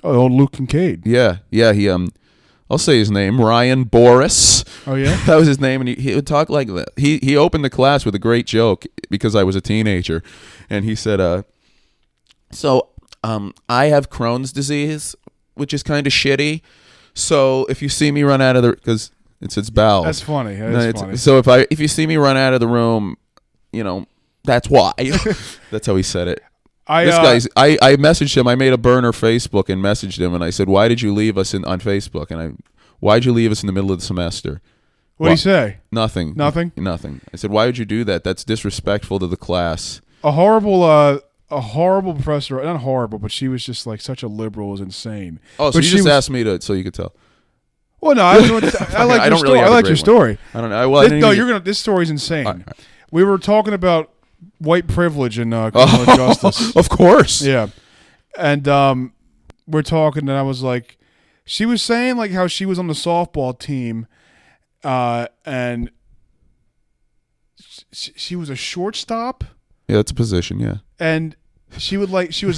Oh, old Luke Kincaid. Yeah. He I'll say his name, Ryan Boris. Oh yeah. That was his name, and he would talk like that. He opened the class with a great joke because I was a teenager, and he said, I have Crohn's disease, which is kind of shitty. So if you see me run out of the, because it's bowels. That's funny. That's funny. So if you see me run out of the room, that's why. That's how he said it. I messaged him. I made a burner Facebook and messaged him, and I said, "Why did you leave us on Facebook?" And why'd you leave us in the middle of the semester? What did he say? Nothing. Nothing? Nothing. I said, "Why would you do that? That's disrespectful to the class." A horrible professor. Not horrible, but she was just like such a liberal. It was insane. Oh, so But you she just was- asked me to, so you could tell. Well, no, I like I your don't story. really have I a like your great story. I don't know. Well, I didn't even- This story's insane. All right. We were talking about white privilege and criminal justice. Of course. Yeah, and we're talking, and I was like, she was saying like how she was on the softball team, and she was a shortstop, Yeah, that's a position. Yeah. and she was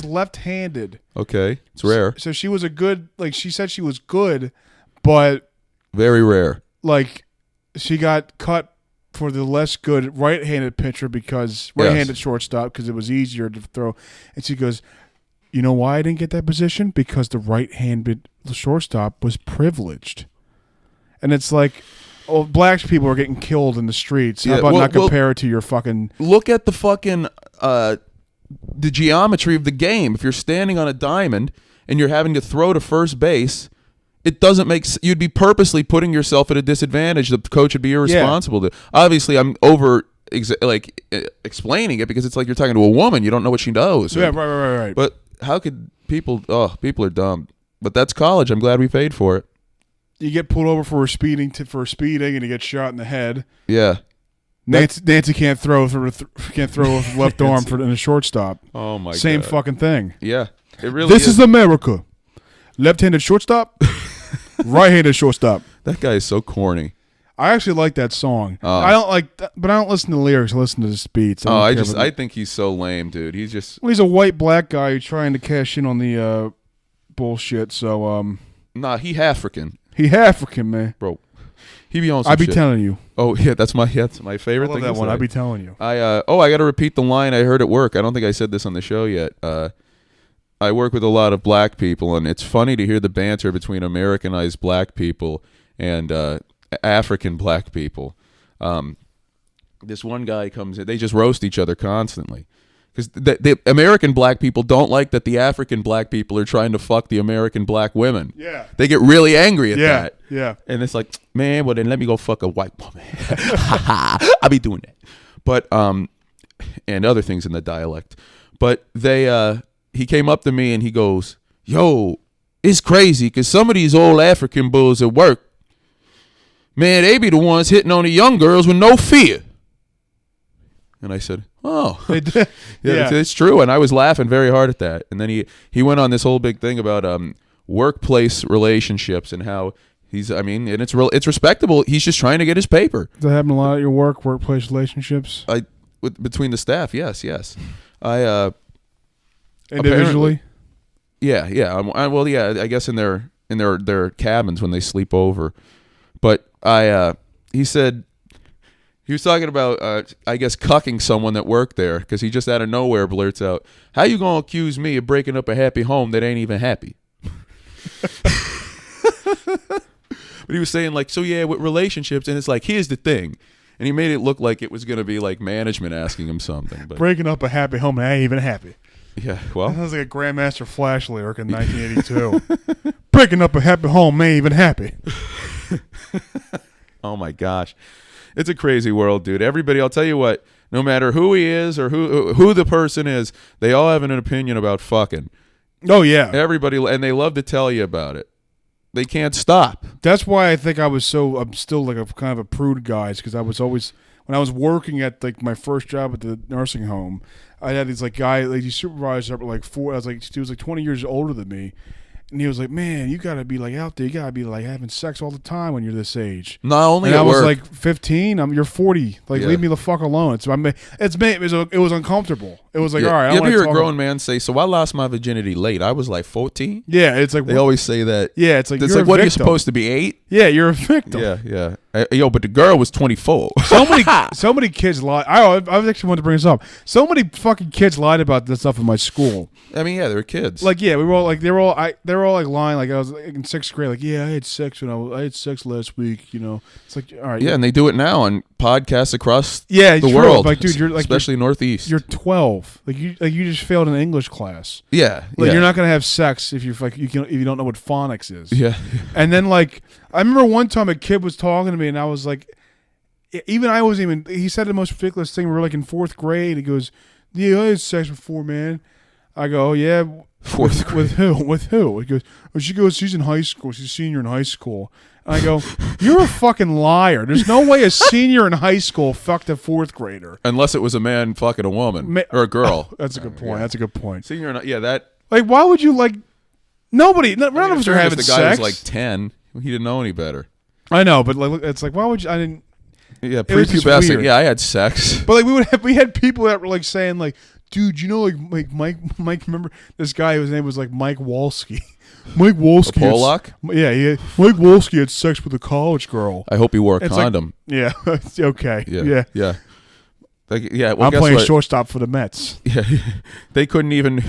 left-handed. Okay. It's rare. So she was she said she was good, but Very rare. like she got cut for the less good right-handed pitcher because right-handed shortstop because it was easier to throw. And she goes, you know why I didn't get that position? Because the right-handed shortstop was privileged. And it's like, oh, black people are getting killed in the streets. How about not compare it to your fucking... Look at the fucking... the geometry of the game. If you're standing on a diamond and you're having to throw to first base... It doesn't make. You'd be purposely putting yourself at a disadvantage. The coach would be irresponsible to. Obviously, I'm explaining it because it's like you're talking to a woman. You don't know what she knows. Yeah, right. But how could people? Oh, people are dumb. But that's college. I'm glad we paid for it. You get pulled over for speeding, and you get shot in the head. Yeah. Nancy can't throw with left arm in a shortstop. Oh my god. Same fucking thing. Yeah. It really. This is America. Left-handed shortstop. Right-handed shortstop. That guy is so corny. I actually like that song. I don't like, but I don't listen to the lyrics. I listen to the beats. I think he's so lame, dude. He's just. Well, he's a white black guy trying to cash in on the bullshit. So Nah, he African. He African, man, bro. He be on some I be shit. telling you. Oh yeah, that's my favorite I love thing. That one. I be telling you. I got to repeat the line I heard at work. I don't think I said this on the show yet. I work with a lot of black people, and it's funny to hear the banter between Americanized black people and African black people. This one guy comes in. They just roast each other constantly. Because the American black people don't like that the African black people are trying to fuck the American black women. Yeah. They get really angry at that. Yeah. And it's like, man, well, then let me go fuck a white woman. I'll be doing that. But, and other things in the dialect. But he came up to me and he goes, yo, it's crazy because some of these old African bulls at work, man, they be the ones hitting on the young girls with no fear. And I said, oh, yeah, it's true. And I was laughing very hard at that. And then he went on this whole big thing about workplace relationships and how and it's respectable. He's just trying to get his paper. Does that happen a lot at your workplace relationships? Between the staff, yes. Individually? Yeah. I guess in their cabins when they sleep over. But he said he was talking about I guess cucking someone that worked there because he just out of nowhere blurts out, "How you gonna accuse me of breaking up a happy home that ain't even happy?" But he was saying like, so yeah, with relationships, and it's like, here's the thing. And he made it look like it was going to be like management asking him something. But breaking up a happy home that ain't even happy. Yeah, well. That sounds like a Grandmaster Flash lyric in 1982. Breaking up a happy home ain't even happy. Oh my gosh. It's a crazy world, dude. Everybody, I'll tell you what, no matter who he is or who the person is, they all have an opinion about fucking. Oh, yeah. Everybody, and they love to tell you about it. They can't stop. That's why I think I'm still like a kind of a prude, guys, because I was always, when I was working at like my first job at the nursing home, I had these like guy, like these supervisors that were like he was like 20 years older than me. And he was like, man, you got to be like out there. You got to be like having sex all the time when you're this age. Not only and at I was work. like 15. You're 40. Like, Yeah. leave me the fuck alone. It was uncomfortable. It was like, all right. You ever hear a grown man say, so I lost my virginity late. I was like 14. Yeah, it's like. They always say that. Yeah, it's like, it's you're like, a what are you victim. supposed to be, 8? Yeah, you're a victim. Yeah. Yo, but the girl was 24. So many kids lied. I actually wanted to bring this up. So many fucking kids lied about this stuff in my school. I mean, yeah, they were kids. Like, yeah, we were all like, they were all like lying. Like, I was like, in 6th grade. Like, yeah, I had sex last week. You know, it's like, all right. Yeah, and they do it now on podcasts across the the world. Like, dude, you're like, especially Northeast. You're 12. Like you just failed an English class. Yeah, Like, yeah. you're not gonna have sex if if you don't know what phonics is. Yeah. And then like, I remember one time a kid was talking to me, and I was like, even I wasn't even. He said the most ridiculous thing. We were like in 4th grade. He goes, "Yeah, I had sex before, man." I go, "Oh, yeah." 4th grade. With who? With who? He goes, she's in high school. She's a senior in high school. And I go, you're a fucking liar. There's no way a senior in high school fucked a 4th grader. Unless it was a man fucking a woman or a girl. That's a good point. That's a good point. Senior, that. Like, why would you like? None of us are having the sex. guy was like 10. He didn't know any better. I know, but like, it's like, why would you? I didn't. Yeah, It was just prepubescent. weird. Yeah, I had sex. But like, we had people that were like saying like, dude, you know, like Mike. Remember this guy whose name was like Mike Walski. Mike Wolski. Pollock? Mike Wolski had sex with a college girl. I hope he wore a It's condom. Yeah, okay. Yeah. Well, I'm guess playing what? shortstop for the Mets. Yeah, they couldn't even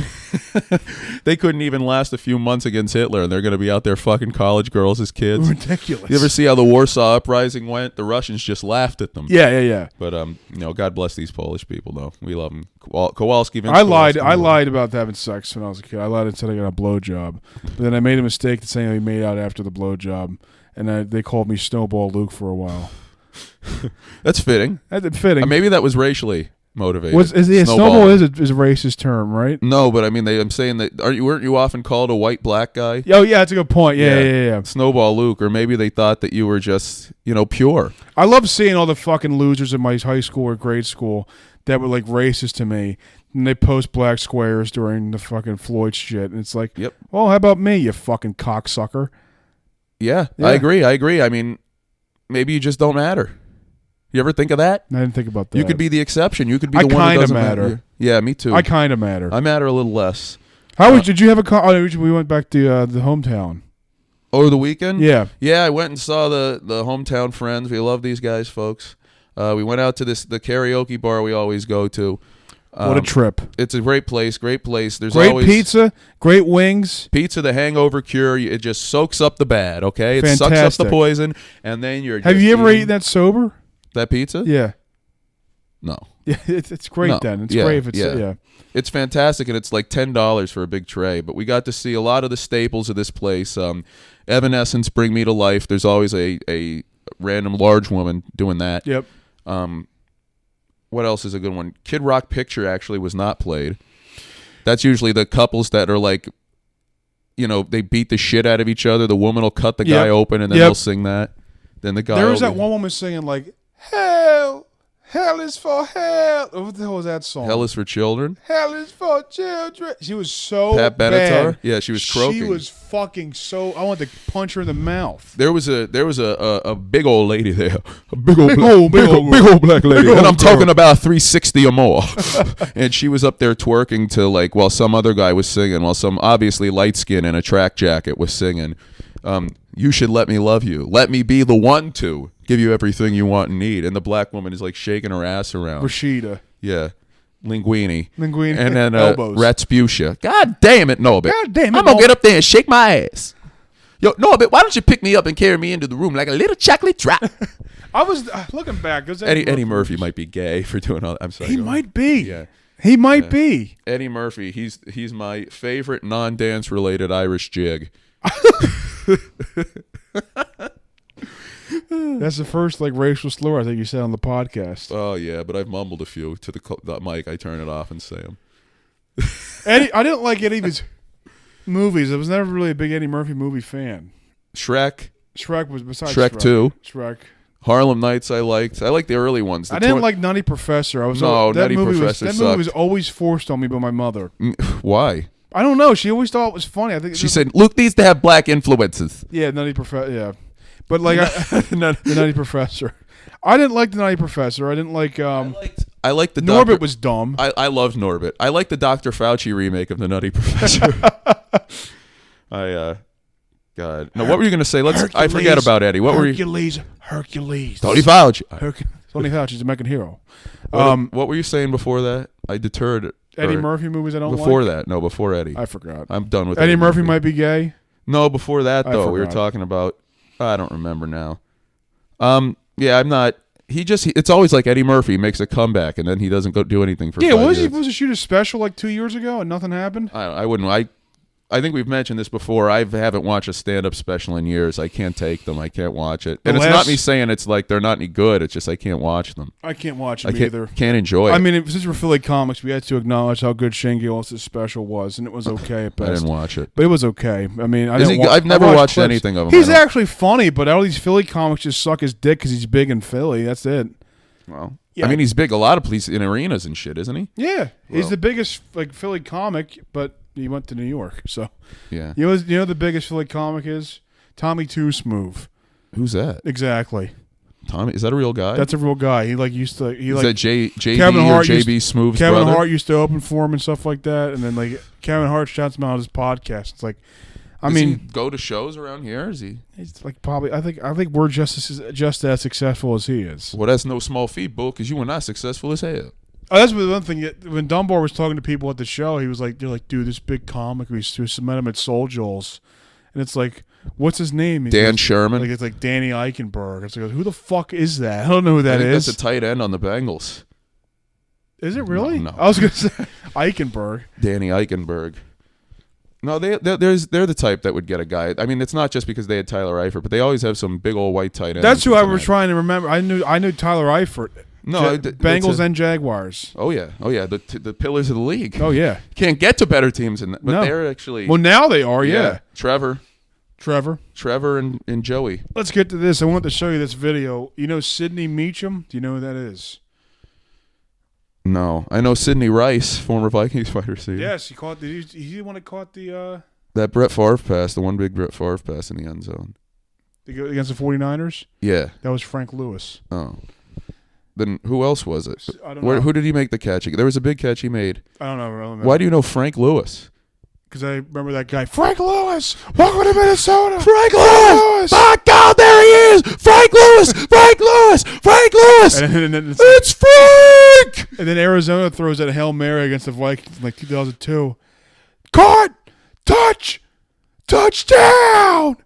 last a few months against Hitler, and they're going to be out there fucking college girls as kids. Ridiculous. You ever see how the Warsaw Uprising went? The Russians just laughed at them. Yeah. But God bless these Polish people, though. We love them. Kowalski. Vince I lied. Kowalski. I lied about having sex when I was a kid. I lied and said I got a blowjob, but then I made a mistake to saying I made out after the blowjob, and they called me Snowball Luke for a while. That's fitting. That's fitting. Maybe that was racially motivated. Snowball is a racist term, right? No, but I mean, I'm saying that. Weren't you often called a white black guy? Oh yeah, that's a good point. Yeah. Snowball Luke, or maybe they thought that you were just pure. I love seeing all the fucking losers in my high school or grade school that were like racist to me, and they post black squares during the fucking Floyd shit, and it's like, yep. Well, how about me, you fucking cocksucker? Yeah, I agree. I mean, maybe you just don't matter. You ever think of that? I didn't think about that. You could be the exception. You could be the one I that kind of doesn't matter. Yeah, me too. I kind of matter. I matter a little less. Did you have we went back to the hometown. Over the weekend? Yeah. Yeah, I went and saw the hometown friends. We love these guys, folks. We went out to the karaoke bar we always go to. What a trip. It's a great place. There's great always pizza, great wings. Pizza, the hangover cure. It just soaks up the bad, okay? It Fantastic. sucks up the poison, and then you're Have you ever eaten that sober? That pizza? Yeah. No. Yeah, it's great No. then. It's Yeah, great if it's yeah. It's fantastic, and it's like $10 for a big tray. But we got to see a lot of the staples of this place. Evanescence, Bring Me to Life. There's always a random large woman doing that. Yep. What else is a good one? Kid Rock Picture actually was not played. That's usually the couples that are like, they beat the shit out of each other. The woman will cut the guy open, and then they'll sing that. Then the guy. There was that one woman singing like, "Hell is for hell." What the hell was that song? Hell is for children. Hell is for children. She was so Pat Benatar. bad. Yeah, she was croaking. She was fucking so. I wanted to punch her in the mouth. There was a big old lady there, a big old black lady, old and I'm girl. talking about 360 or more. And she was up there twerking to while some other guy was singing, while some obviously light skin in a track jacket was singing. You should let me love you. Let me be the one to give you everything you want and need. And the black woman is like shaking her ass around. Rashida. Yeah. Linguini. And then elbows. Ratsputia. God damn it, Norbit. God damn it, I'm going to get up there and shake my ass. Yo, Norbit, why don't you pick me up and carry me into the room like a little chocolate drop? I was looking back. Eddie Murphy might be gay for doing all that. I'm sorry. He might be. Yeah. He might be. Eddie Murphy, he's my favorite non-dance related Irish jig. That's the first racial slur I think you said on the podcast. Oh yeah, but I've mumbled a few to the mic. I turn it off and say them. Eddie, I didn't like any of his movies. I was never really a big Eddie Murphy movie fan. Shrek was besides Shrek 2. Shrek. Harlem Nights I liked. I liked the early ones. I didn't like Nutty Professor. Nutty Professor that movie was always forced on me by my mother. Why? I don't know. She always thought it was funny. I think She said Luke needs to have black influences. Yeah, Nutty Professor. Yeah, but the Nutty Professor. I didn't like the Nutty Professor. I didn't like. I liked the Norbit was dumb. I loved Norbit. I like the Dr. Fauci remake of the Nutty Professor. God. No, what were you going to say? I forget about Eddie. What were you? Hercules. Tony Fauci. Tony Fauci's a American hero. What were you saying before that? I deterred it. Eddie Murphy movies I don't before like? that. No, before Eddie. I forgot. I'm done with Eddie Murphy might be gay? No, before that, though. We were forgot. talking about... I don't remember now. Yeah, I'm not... It's always like Eddie Murphy makes a comeback, and then he doesn't go do anything for 5 years. Was he supposed to shoot a special 2 years ago, and nothing happened? I wouldn't... I think we've mentioned this before. I haven't watched a stand-up special in years. I can't take them. I can't watch it. And it's not me saying it's like they're not any good. It's just I can't watch them. I can't watch them either. Can't enjoy it. I mean, since we're Philly comics, we had to acknowledge how good Shane Gillis' special was, and it was okay at best. I didn't watch it. But it was okay. I mean, I've never watched anything of him. He's actually funny, but all these Philly comics just suck his dick because he's big in Philly. That's it. Well, yeah. I mean, he's big a lot of places in arenas and shit, isn't he? Yeah. He's the biggest Philly comic, but he went to New York, so yeah. You know the biggest Philly comic is Tommy Two Smooth. Who's that? Exactly. Tommy, is that a real guy? That's a real guy. He used to. Is that JB Kevin Hart or JB Smooth's Kevin brother? Hart used to open for him and stuff like that, and then Kevin Hart shouts him out on his podcast. It's like, I Does he mean, go to shows around here? Is he? he's like probably. I think we're just as successful as he is. Well, that's no small feat, Bull, because you were not successful as hell. Oh, that's the one thing. When Dunbar was talking to people at the show, he was like, "They're like, dude, this big comic. We met him at Soul Joel's, and it's like, what's his name? He Dan goes, Sherman. Like it's like Danny Eichenberg. It's like, who the fuck is that? I don't know who that I think is. that's a tight end on the Bengals. Is it really? No. I was gonna say Eichenberg. Danny Eichenberg. No, they're the type that would get a guy. I mean, it's not just because they had Tyler Eifert, but they always have some big old white tight ends. That's who I was trying to remember. I knew Tyler Eifert. No, Bengals and Jaguars. Oh yeah, the pillars of the league. Oh yeah. Can't get to better teams than that, but No. they're actually. Well, now they are. Yeah. Trevor, Trevor. and Joey. Let's get to this. I want to show you this video. You know Sidney Meacham? Do you know who that is? No, I know Sidney Rice, former Vikings wide receiver. Yes, he caught. He's the one that caught the That Brett Favre pass, the one big Brett Favre pass in the end zone. against the 49ers. Yeah. That was Frank Lewis. Oh. Then who else was it? I don't know. Who did he make the catch? There was a big catch he made. I don't know. Why do you know Frank Lewis? Because I remember that guy, Frank Lewis. Welcome to Minnesota. Frank Lewis! My God, there he is! Frank Lewis! Frank Lewis! Frank Lewis! And then It's Frank! And then Arizona throws that Hail Mary against the Vikings in like 2002. Caught! Touchdown!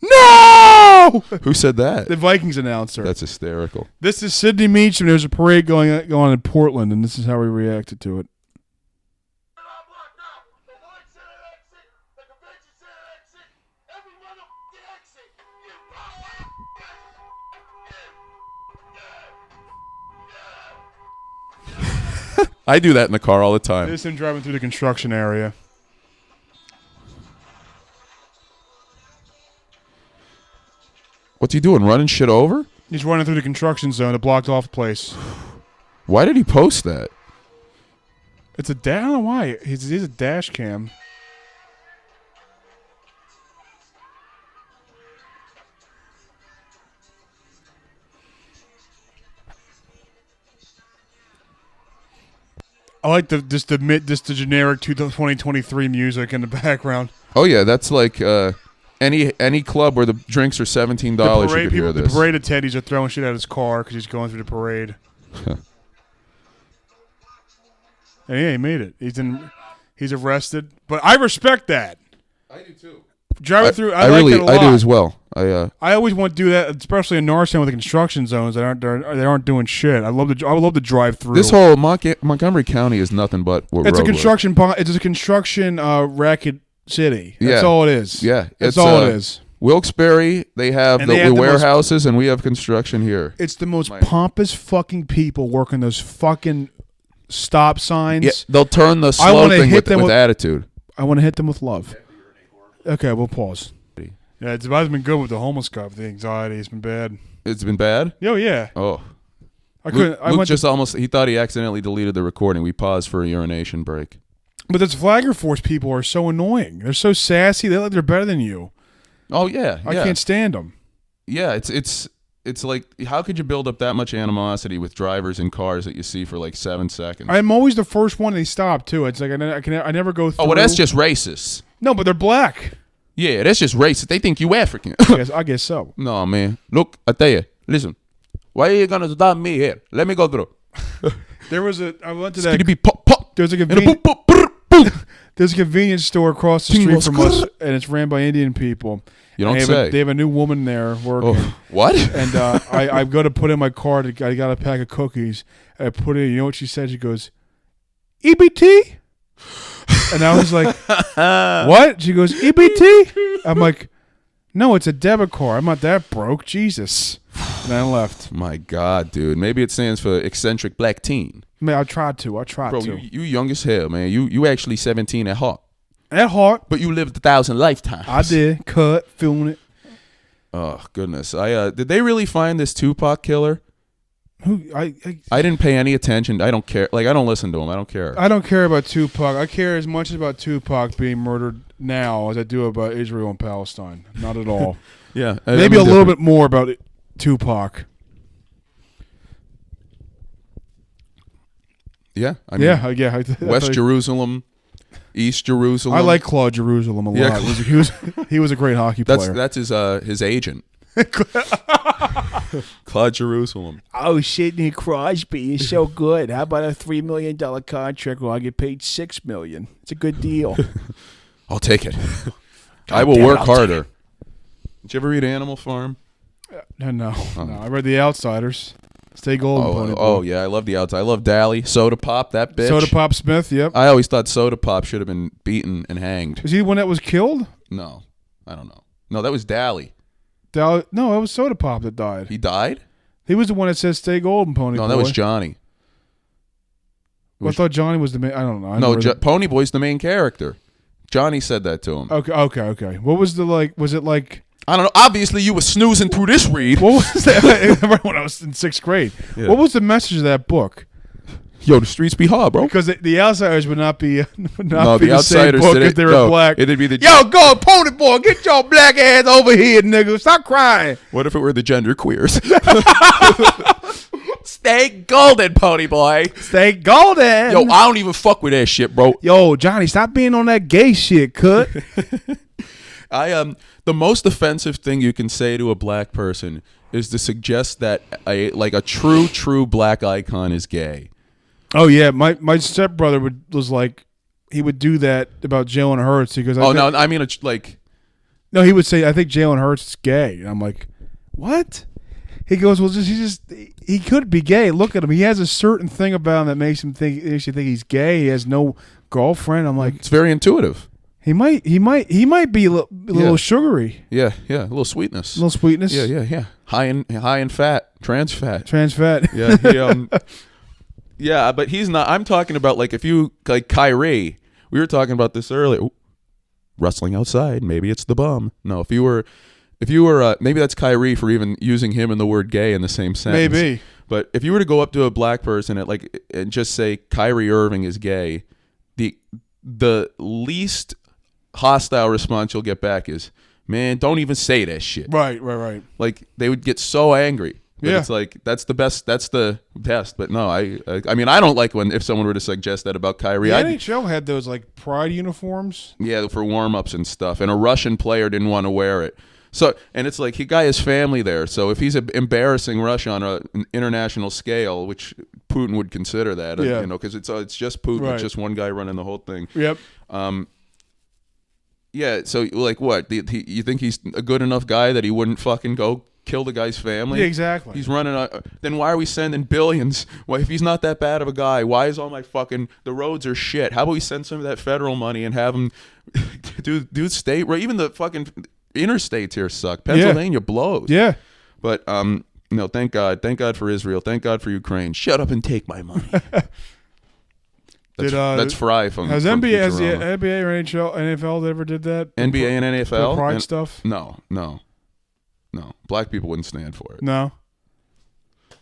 No! Who said that? The Vikings announcer. That's hysterical. This is Sidney Meacham. There's a parade going on in Portland, and this is how he reacted to it. I do that in the car all the time. This is him driving through the construction area. What's he doing? Running shit over? He's running through the construction zone, a blocked off place. Why did he post that? It's a I don't know why. He's a dash cam. I like the generic 2023 music in the background. Oh yeah, that's like any club where the drinks are $17. You could hear this. The parade attendees are throwing shit at his car because he's going through the parade. And yeah, he made it. He's arrested, but I respect that. I do too. Driving through, I really, like that a lot. I do as well. I always want to do that, especially in Norristown with the construction zones that aren't doing shit. I love to drive through. This whole Montgomery County is nothing but what it's road a construction. It's a construction racket city. That's Yeah. all it is. Yeah, that's all it is. Wilkes-Barre, they have And they have the the most- warehouses, and we have construction here. It's the most pompous fucking people working those fucking stop signs. Yeah, they'll turn the I slow wanna thing hit them with with- attitude. I want to hit them with love. Okay, we'll pause. Yeah, it's been good with the homeless guy. With the anxiety, it's been bad. It's been bad? Oh yeah. Oh. I couldn't. Luke just almost, he thought he accidentally deleted the recording. We paused for a urination break. But those Flagger Force people are so annoying. They're so sassy. They look like they're better than you. Oh, yeah. I can't stand them. Yeah, it's like, how could you build up that much animosity with drivers and cars that you see for like 7 seconds? I'm always the first one they stop too. It's like I never go through. Oh, well, that's just racist. No, but they're black. Yeah, that's just racist. They think you African. I guess so. No, man. Look, I tell you. Listen. Why are you gonna stop me here? Let me go through. I went to It's gonna that. be pop pop. There's a And a convenience. boop, boop, boop, boop. There's a convenience store across the street from us, and it's ran by Indian people. You don't And say. they have a new woman there working. Oh, what? And I go to put in my card. I got a pack of cookies. I put in. You know what she said? She goes, EBT. And I was like, what? She goes, EBT? I'm like, no, it's a debit card. I'm not that broke. Jesus. And I left. My God, dude. Maybe it stands for eccentric black teen. Man, I tried to. Bro, you young as hell, man. You actually 17 at heart. At heart. But you lived 1,000 lifetimes. I did. Cut. Feeling it. Oh, goodness. Did they really find this Tupac killer? I didn't pay any attention. I don't care. Like, I don't listen to him. I don't care. I don't care about Tupac. I care as much about Tupac being murdered now as I do about Israel and Palestine. Not at all. Yeah. Maybe a little bit more about Tupac. Yeah. I mean, Yeah. West Jerusalem. East Jerusalem. I like Claude Jerusalem a lot. Yeah, He was a great hockey player. That's his agent. Claude Jerusalem. Oh, Sidney Crosby is so good. How about a $3 million contract where I get paid $6 million? It's a good deal. I'll take it. I will work harder. Did you ever read Animal Farm? No. I read The Outsiders. Stay golden. Pony Boy. Yeah, I love The Outside. I love Dally. Soda Pop, that bitch. Soda Pop Smith, yep. I always thought Soda Pop should have been beaten and hanged. Is he the one that was killed? No, I don't know. No, that was Dally. No, it was Soda Pop that died. He died? He was the one that says "Stay golden, Pony Boy." No, that was Johnny. I thought Johnny was the main. I don't know. Pony Boy's the main character. Johnny said that to him. Okay. What was the like? Was it like? I don't know. Obviously, you were snoozing through this read. What was that? When I was in 6th grade. Yeah. What was the message of that book? Yo, the streets be hard, bro. Because the Outsiders would not be No, the Outsiders same book if they were black. It'd be the Yo, go Pony Boy, get your black ass over here, nigga. Stop crying. What if it were the gender queers? Stay golden, Pony Boy. Stay golden. Yo, I don't even fuck with that shit, bro. Yo, Johnny, stop being on that gay shit, cut. The most offensive thing you can say to a black person is to suggest that a true black icon is gay. Oh yeah, my stepbrother was like, he would do that about Jalen Hurts because No, he would say, I think Jalen Hurts is gay, and I'm like, what? He goes, well, he could be gay. Look at him. He has a certain thing about him that makes you think he's gay. He has no girlfriend. I'm like, it's very intuitive. He might be a little sugary. Yeah, a little sweetness. A little sweetness. Yeah. High in fat, trans fat. Yeah. Yeah, but he's not. I'm talking about like if you like Kyrie. We were talking about this earlier. Ooh, rustling outside. Maybe it's the bum. No, if you were, maybe that's Kyrie for even using him and the word gay in the same sentence. Maybe. But if you were to go up to a black person and just say Kyrie Irving is gay, the least hostile response you'll get back is, man, don't even say that shit. Right. Like they would get so angry. But yeah. It's like that's the best. But no, I mean I don't like if someone were to suggest that about Kyrie. The NHL had those like pride uniforms. Yeah, for warm-ups and stuff. And a Russian player didn't want to wear it. So and it's like he got his family there. So if he's embarrassing Russia on an international scale, which Putin would consider that, because it's just Putin. Right. It's just one guy running the whole thing. Yep. Yeah. So like what? You think he's a good enough guy that he wouldn't fucking go kill the guy's family? Yeah, exactly. He's running. Then why are we sending billions? Why, if he's not that bad of a guy, why is all my fucking the roads are shit? How about we send some of that federal money and have him do state? Even the fucking interstates here suck. Pennsylvania blows. Yeah. But no, thank God for Israel. Thank God for Ukraine. Shut up and take my money. That's Fry from. Has from NBA, has the Futurama. NBA or NFL ever did that? NBA and NFL The pride stuff? No. Black people wouldn't stand for it. No.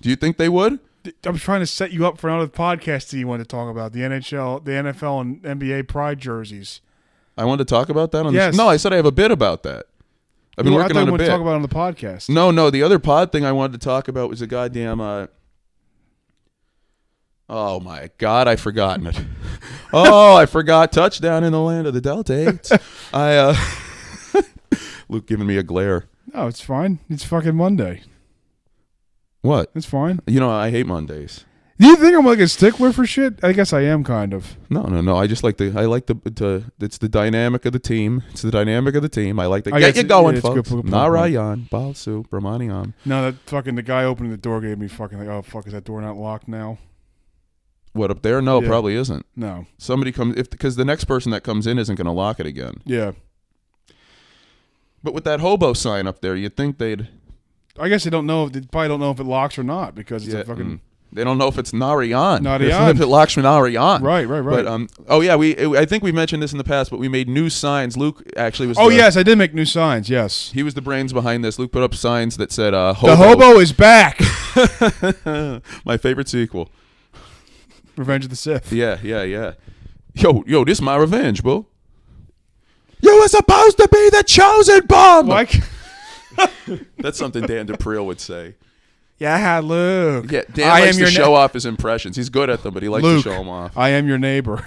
Do you think they would? I'm trying to set you up for another podcast that you want to talk about, the NHL, the NFL, and NBA pride jerseys. I wanted to talk about that on Yes. No, I said I have a bit about that. I've been working on a bit. I talk about it on the podcast. No, the other pod thing I wanted to talk about was a goddamn oh my God, I've forgotten it. Oh, I forgot touchdown in the land of the Delta 8. Luke giving me a glare. No, it's fine. It's fucking Monday. What? It's fine. You know, I hate Mondays. Do you think I'm like a stickler for shit? I guess I am kind of. No. I just like it's the dynamic of the team. It's the dynamic of the team. I like to I get guess you going, it's folks. good. Narayan, Balsu, Brahmaniam. No, that fucking the guy opening the door gave me fucking like, oh fuck, is that door not locked now? What, up there? No, Yeah. probably isn't. No. Somebody comes because the next person that comes in isn't going to lock it again. Yeah. But with that hobo sign up there, you'd think they'd. I guess they probably don't know if it locks or not because it's a fucking. They don't know if it's Narayan. Narayan. If it locks from Narayan. Right. But I think we mentioned this in the past, but we made new signs. Luke actually was. Yes, I did make new signs. Yes. He was the brains behind this. Luke put up signs that said Hobo. The hobo is back. My favorite sequel. Revenge of the Sith. Yeah. Yo, this is my revenge, bro. You were supposed to be the chosen bomb. Like, That's something Dan DePriel would say. Yeah, Luke. Yeah, Dan likes to show off his impressions. He's good at them, but he likes Luke, to show them off. I am your neighbor.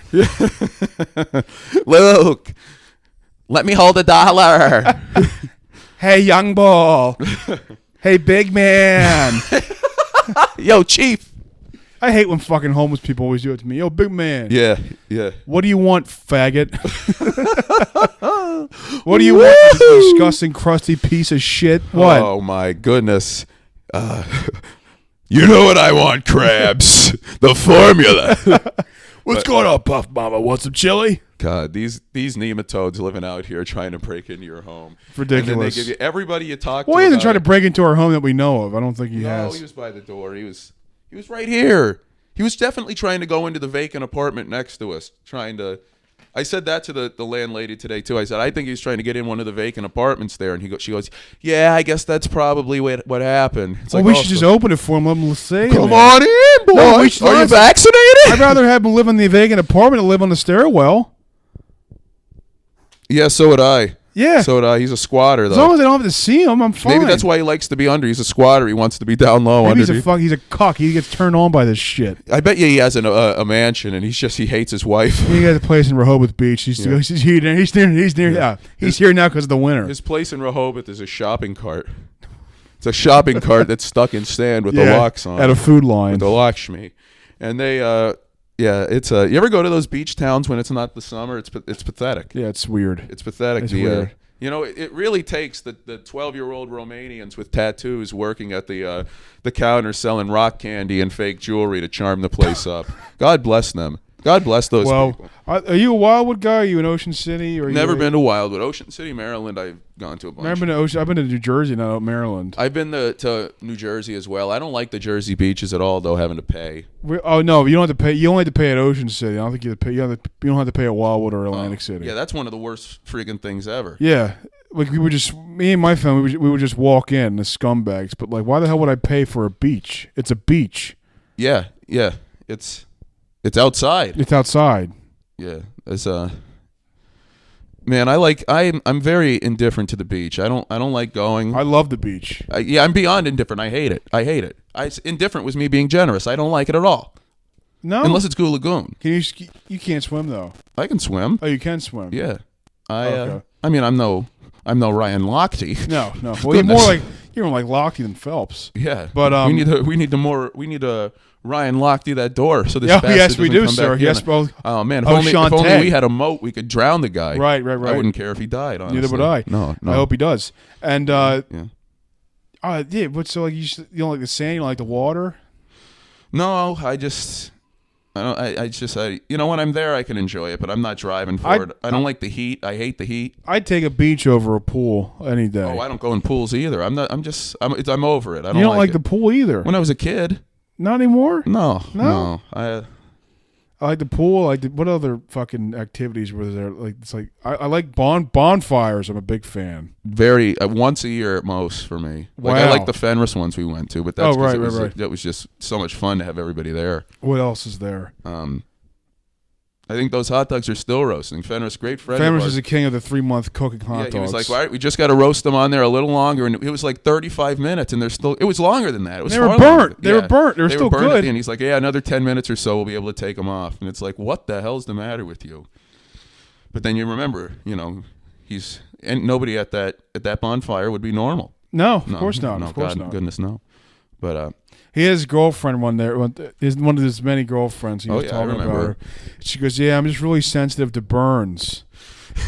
Luke, let me hold $1. Hey, young ball. Hey, big man. Yo, Chief. I hate when fucking homeless people always do it to me. Yo, big man. Yeah, yeah. What do you want, faggot? What do you want, you disgusting, crusty piece of shit? What? Oh, my goodness. You know what I want, Crabs? The formula. What's going on, Puff Mama? Want some chili? God, these nematodes living out here trying to break into your home. Ridiculous. And then they give you everybody you talk to. Well, he hasn't about tried to it. break into our home that we know of. I don't think he No, has. he was by the door. He was right here. He was definitely trying to go into the vacant apartment next to us, trying to. I said that to the landlady today too. I said I think he was trying to get in one of the vacant apartments there, and she goes, yeah, I guess that's probably what happened. It's Well, like, we should just open it for him. Let him stay. come on in, boy. No, we should Are you not. vaccinated? I'd rather have him live in the vacant apartment than live on the stairwell. Yeah, so would I. Yeah. So would I. He's a squatter, though. As long as I don't have to see him, I'm fine. Maybe that's why he likes to be under. He's a squatter. He wants to be down low. Maybe he's underneath. he's a cuck. He gets turned on by this shit. I bet you he has a mansion, and he hates his wife. He has a place in Rehoboth Beach. He's here now because of the winter. His place in Rehoboth is a shopping cart. It's a shopping cart that's stuck in sand with the locks on at a food line. with the Lakshmi, and they it's you ever go to those beach towns when it's not the summer? It's pathetic. Yeah, it's weird. It's pathetic. It's weird. You know, it really takes the 12-year-old Romanians with tattoos working at the counter selling rock candy and fake jewelry to charm the place up. God bless them. God bless those people. Are you a Wildwood guy? Are you in Ocean City? Or Never been to Wildwood. Ocean City, Maryland, I've gone to a bunch. I've been to New Jersey, not Maryland. I've been to New Jersey as well. I don't like the Jersey beaches at all, though, having to pay. Oh no, you don't have to pay. You only have to pay at Ocean City. I don't think you have to pay. You don't have to pay at Wildwood or Atlantic City. Yeah, that's one of the worst freaking things ever. Yeah, like me and my family, we would just walk in, the scumbags. But like, why the hell would I pay for a beach? It's a beach. Yeah, it's outside. It's outside. Yeah, it's man, I'm very indifferent to the beach. I don't like going. I love the beach. I'm beyond indifferent. I hate it. Indifferent was me being generous. I don't like it at all. No, Unless it's Goo Lagoon. Can you can't swim though. I can swim. Oh, you can swim. Yeah. Okay. I mean, I'm no Ryan Lochte. No. Well, you're more like Lochte than Phelps. Yeah. But we need a Ryan Lochte that door so this Yeah, bastard yes, we doesn't do, come sir. back Yes, in. well. Oh man, if Oh, only Shantae. we had a moat, we could drown the guy. Right. I wouldn't care if he died. Honestly. Neither would I. No. I hope he does. And Yeah. yeah. But so like you don't like the sand, you don't like the water. No, I when I'm there I can enjoy it, but I'm not driving for it. I don't like the heat. I hate the heat. I'd take a beach over a pool any day. Oh, I don't go in pools either. I'm over it. I don't You don't like it. the pool either. When I was a kid, Not anymore. no. I like the pool. What other fucking activities were there? Like I like bonfires. I'm a big fan. Very once a year at most for me. Like I Wow. like the Fenris ones we went to, but that's right. It was just so much fun to have everybody there. What else is there? I think those hot dogs are still roasting. Fenris, great friend. Fenris of ours. is the king of the 3-month cooking hot Yeah, dogs. he was like, "All right, we just got to roast them on there a little longer," and it was like 35 minutes, and they're still. It was longer than that. It was They were far burnt. longer. They were burnt. They were still burned at good. the end. He's like, "Yeah, another 10 minutes or so, we'll be able to take them off." And it's like, "What the hell's the matter with you?" But then you remember, and nobody at that bonfire would be normal. No, of course not. No, Of course God, not. goodness, no. But He has a girlfriend one of his many girlfriends. He was I talking about remember. her. She goes, "Yeah, I'm just really sensitive to burns."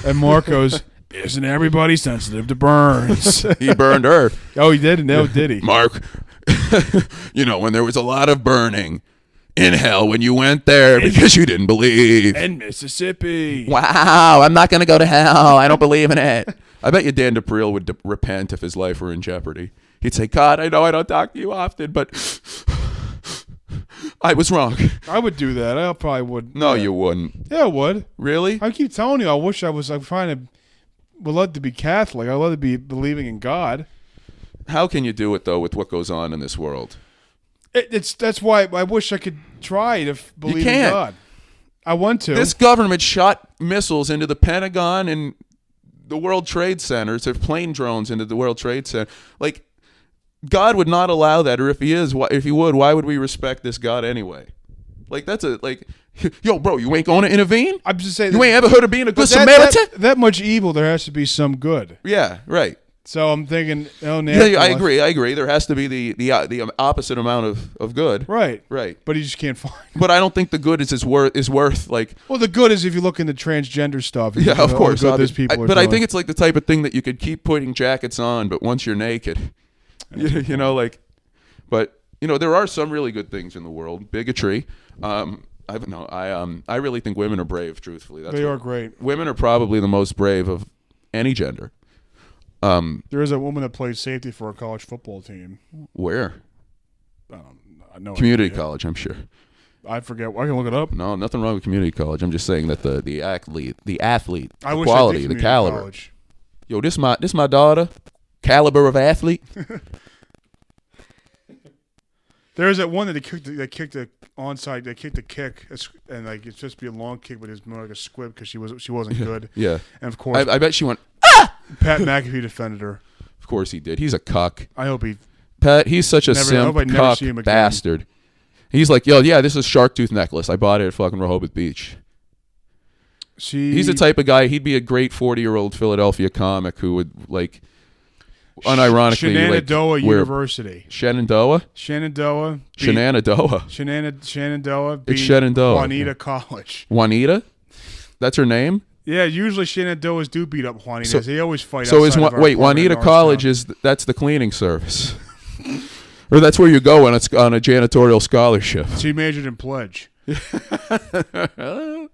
And Mark goes, "Isn't everybody sensitive to burns?" he burned her. Oh, he did. No, did he? Mark, when there was a lot of burning in hell when you went there because you didn't believe. And Mississippi. Wow, I'm not going to go to hell. I don't believe in it. I bet you Dan DePriel would repent if his life were in jeopardy. He'd say, "God, I know I don't talk to you often, but I was wrong." I would do that. I probably would. No, you wouldn't. Yeah, I would. Really? I keep telling you, I wish I was. I'm would love to be Catholic. I love to be believing in God. How can you do it, though, with what goes on in this world? That's why I wish I could try to believe in can't. God. I want to. This government shot missiles into the Pentagon and the World Trade Centers. There's plane drones into the World Trade Center. Like, God would not allow that, or if he would, why would we respect this God anyway? Like that's yo, bro, you ain't gonna intervene? I'm just saying you ain't ever heard of being a good that, Samaritan? that much evil, there has to be some good. Yeah, right. So I'm thinking, yeah, I agree. There has to be the opposite amount of good. Right. Right. But you just can't find it. But I don't think the good is worth like. Well, the good is if you look into transgender stuff. Yeah, of course. Those people are but doing. I think it's like the type of thing that you could keep putting jackets on, but once you're naked, you know, like. But you know, there are some really good things in the world. Bigotry. I really think women are brave. Truthfully, they are great. Women are probably the most brave of any gender. There is a woman that plays safety for a college football team. Where? No community idea. college, I'm sure. I forget. I can look it up. No, nothing wrong with community college. I'm just saying that the athlete, the I quality, wish I did the caliber. college. Yo, this my daughter, caliber of athlete. There's that one that they kicked the onside. They kicked the kick, and like it's supposed to be a long kick, but it's more like a squib because she wasn't good. Yeah, and of course, I bet she went. Pat McAfee defended her. Of course he did. He's a cuck. I hope he. Pat, he's such a I hope I never see him cuck again. bastard. He's like, yo, yeah, this is a shark tooth necklace. I bought it at fucking Rehoboth Beach. He's the type of guy. He'd be a great 40-year-old Philadelphia comic who would like, unironically, Shenandoah University. Shenandoah. Shenandoah. Shenandoah. Shenandoah. It's Shenandoah. Juanita College. Juanita. That's her name. Yeah, usually Shenandoahs do beat up Juanitas. They always fight. So outside of our wait, apartment in Juanita College that's the cleaning service, or that's where you go when it's on a janitorial scholarship. She majored in pledge. I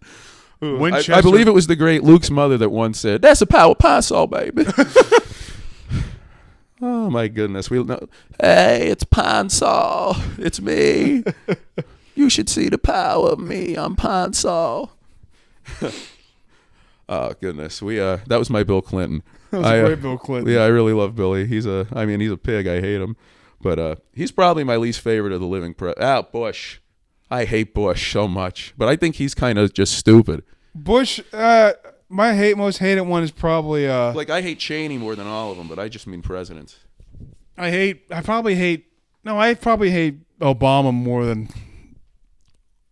believe it was the great Luke's mother that once said, "That's a power parcel, baby." Oh my goodness, we know. Hey, it's Pine Sol. It's me. You should see the power of me. I'm Pine Sol. Oh goodness, that was my Bill Clinton. That was a great Bill Clinton. Yeah, I really love Billy. He's a pig. I hate him, but he's probably my least favorite of the living. Bush. I hate Bush so much, but I think he's kind of just stupid. Bush, my most hated one is probably like I hate Cheney more than all of them, but I just mean presidents. I probably hate Obama more than.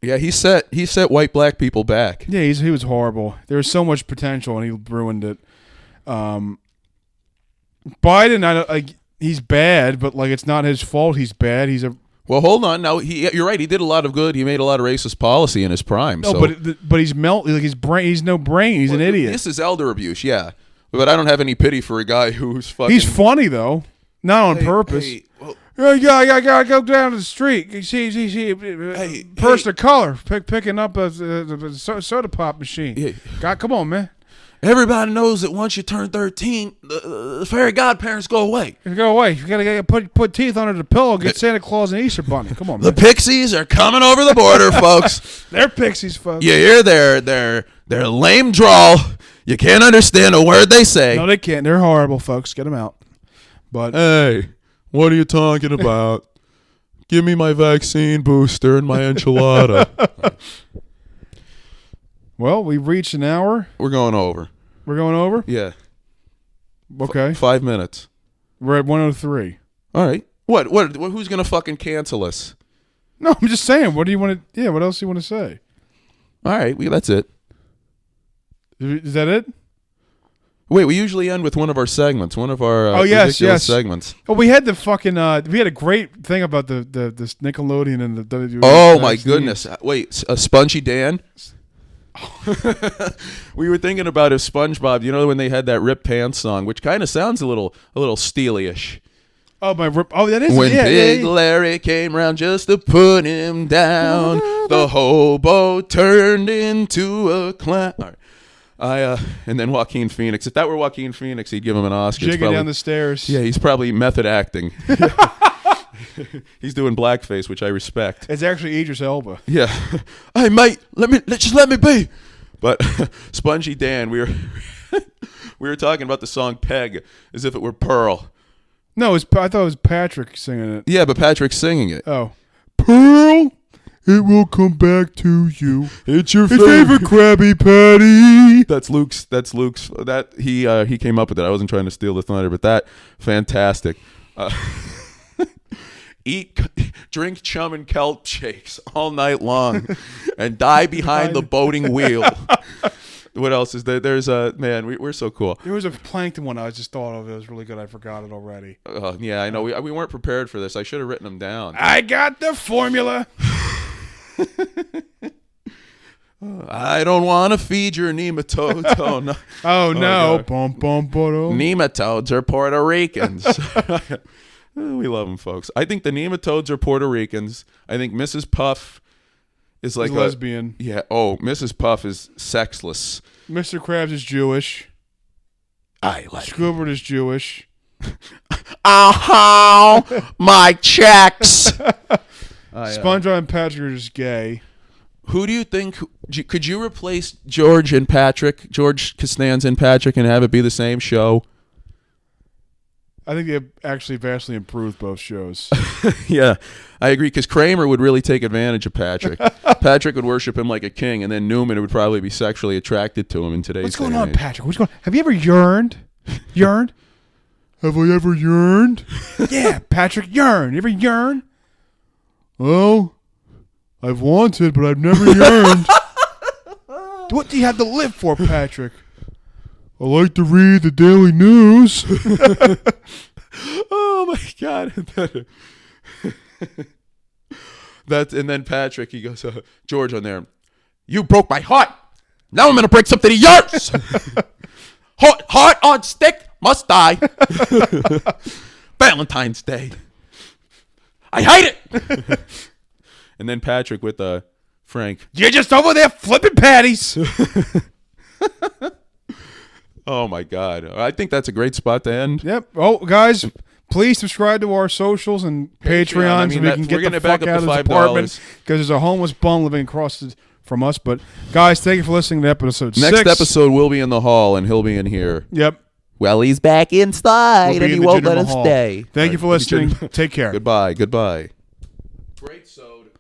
Yeah, he set white black people back. Yeah, he was horrible. There was so much potential, and he ruined it. Biden, he's bad, but like it's not his fault. He's bad. Well, hold on. Now you're right. He did a lot of good. He made a lot of racist policy in his prime. No, so. but he's like his brain. He's no brain. He's an idiot. This is elder abuse. Yeah, but I don't have any pity for a guy who's fucking. He's funny though, not on purpose. I gotta go down to the street. You see, person of color picking up a soda pop machine. Yeah. God, come on, man. Everybody knows that once you turn 13, the fairy godparents go away. You go away. You gotta put teeth under the pillow. Get Santa Claus and Easter Bunny. Come on, man. The pixies are coming over the border, folks. They're pixies, folks. You hear their lame drawl. You can't understand a word they say. No, they can't. They're horrible, folks. Get them out. But hey. What are you talking about? Give me my vaccine booster and my enchilada. Well, we've reached an hour. We're going over. We're going over? Yeah. Okay. 5 minutes. We're at 103. All right. What? Who's going to fucking cancel us? No, I'm just saying. What do you want to... Yeah, what else do you want to say? All right. That's it. Is that it? Wait, we usually end with one of our segments, one of our ridiculous segments. Oh, we had the fucking we had a great thing about the Nickelodeon and the WWE. Oh my goodness! Wait, a Spongy Dan. We were thinking about if SpongeBob, you know, when they had that Rip Pants song, which kind of sounds a little steely-ish. Oh my! Oh, that is when Big Larry came round just to put him down, the hobo turned into a clown. All right. And then Joaquin Phoenix. If that were Joaquin Phoenix, he'd give him an Oscar. Jigging down the stairs. Yeah, he's probably method acting. He's doing blackface, which I respect. It's actually Idris Elba. Yeah. Hey, mate, let me be. But Spongy Dan, we were talking about the song "Peg" as if it were Pearl. No, I thought it was Patrick singing it. Yeah, but Patrick's singing it. Oh, Pearl. It will come back to you. It's your favorite Krabby Patty. That's Luke's. That he came up with it. I wasn't trying to steal the thunder, but that fantastic. drink chum and kelp shakes all night long, and die behind the boating wheel. What else is there? There's a man. We're so cool. There was a plankton one I just thought of. It was really good. I forgot it already. Yeah, I know. We weren't prepared for this. I should have written them down. I got the formula. I don't want to feed your nematodes. Oh no! Oh no! God. Nematodes are Puerto Ricans. We love them, folks. I think the nematodes are Puerto Ricans. I think Mrs. Puff is like He's a lesbian. Yeah. Oh, Mrs. Puff is sexless. Mr. Krabs is Jewish. I like Squidward is Jewish. My checks. SpongeBob and Patrick is gay. Who do you think could you replace George Costanza and Patrick, and have it be the same show? I think they actually vastly improved both shows. Yeah, I agree, because Kramer would really take advantage of Patrick. Patrick would worship him like a king, and then Newman would probably be sexually attracted to him in today's What's going day and on, age. Patrick? What's going on? Have you ever yearned? Yearned? Have I ever yearned? Yeah, Patrick, yearn. You ever yearn? Well, I've wanted, but I've never yearned. What do you have to live for, Patrick? I like to read the Daily News. Oh my God! And then Patrick, he goes, George on there. You broke my heart. Now I'm gonna break something of yours. Heart on stick, must die. Valentine's Day. I hate it. And then Patrick with Frank. You're just over there flipping patties. Oh my God! I think that's a great spot to end. Yep. Oh, guys, please subscribe to our socials and Patreon, I mean, so we can we're get the getting back fuck up out to of this $5. apartment, because there's a homeless bum living across from us. But guys, thank you for listening to episode 6. Next episode, we'll be in the hall, and he'll be in here. Yep. Well, he's back inside, We'll be and he in the won't let Jinder us Mahal. stay. Thank you for listening. Take care. Goodbye. Great sewed.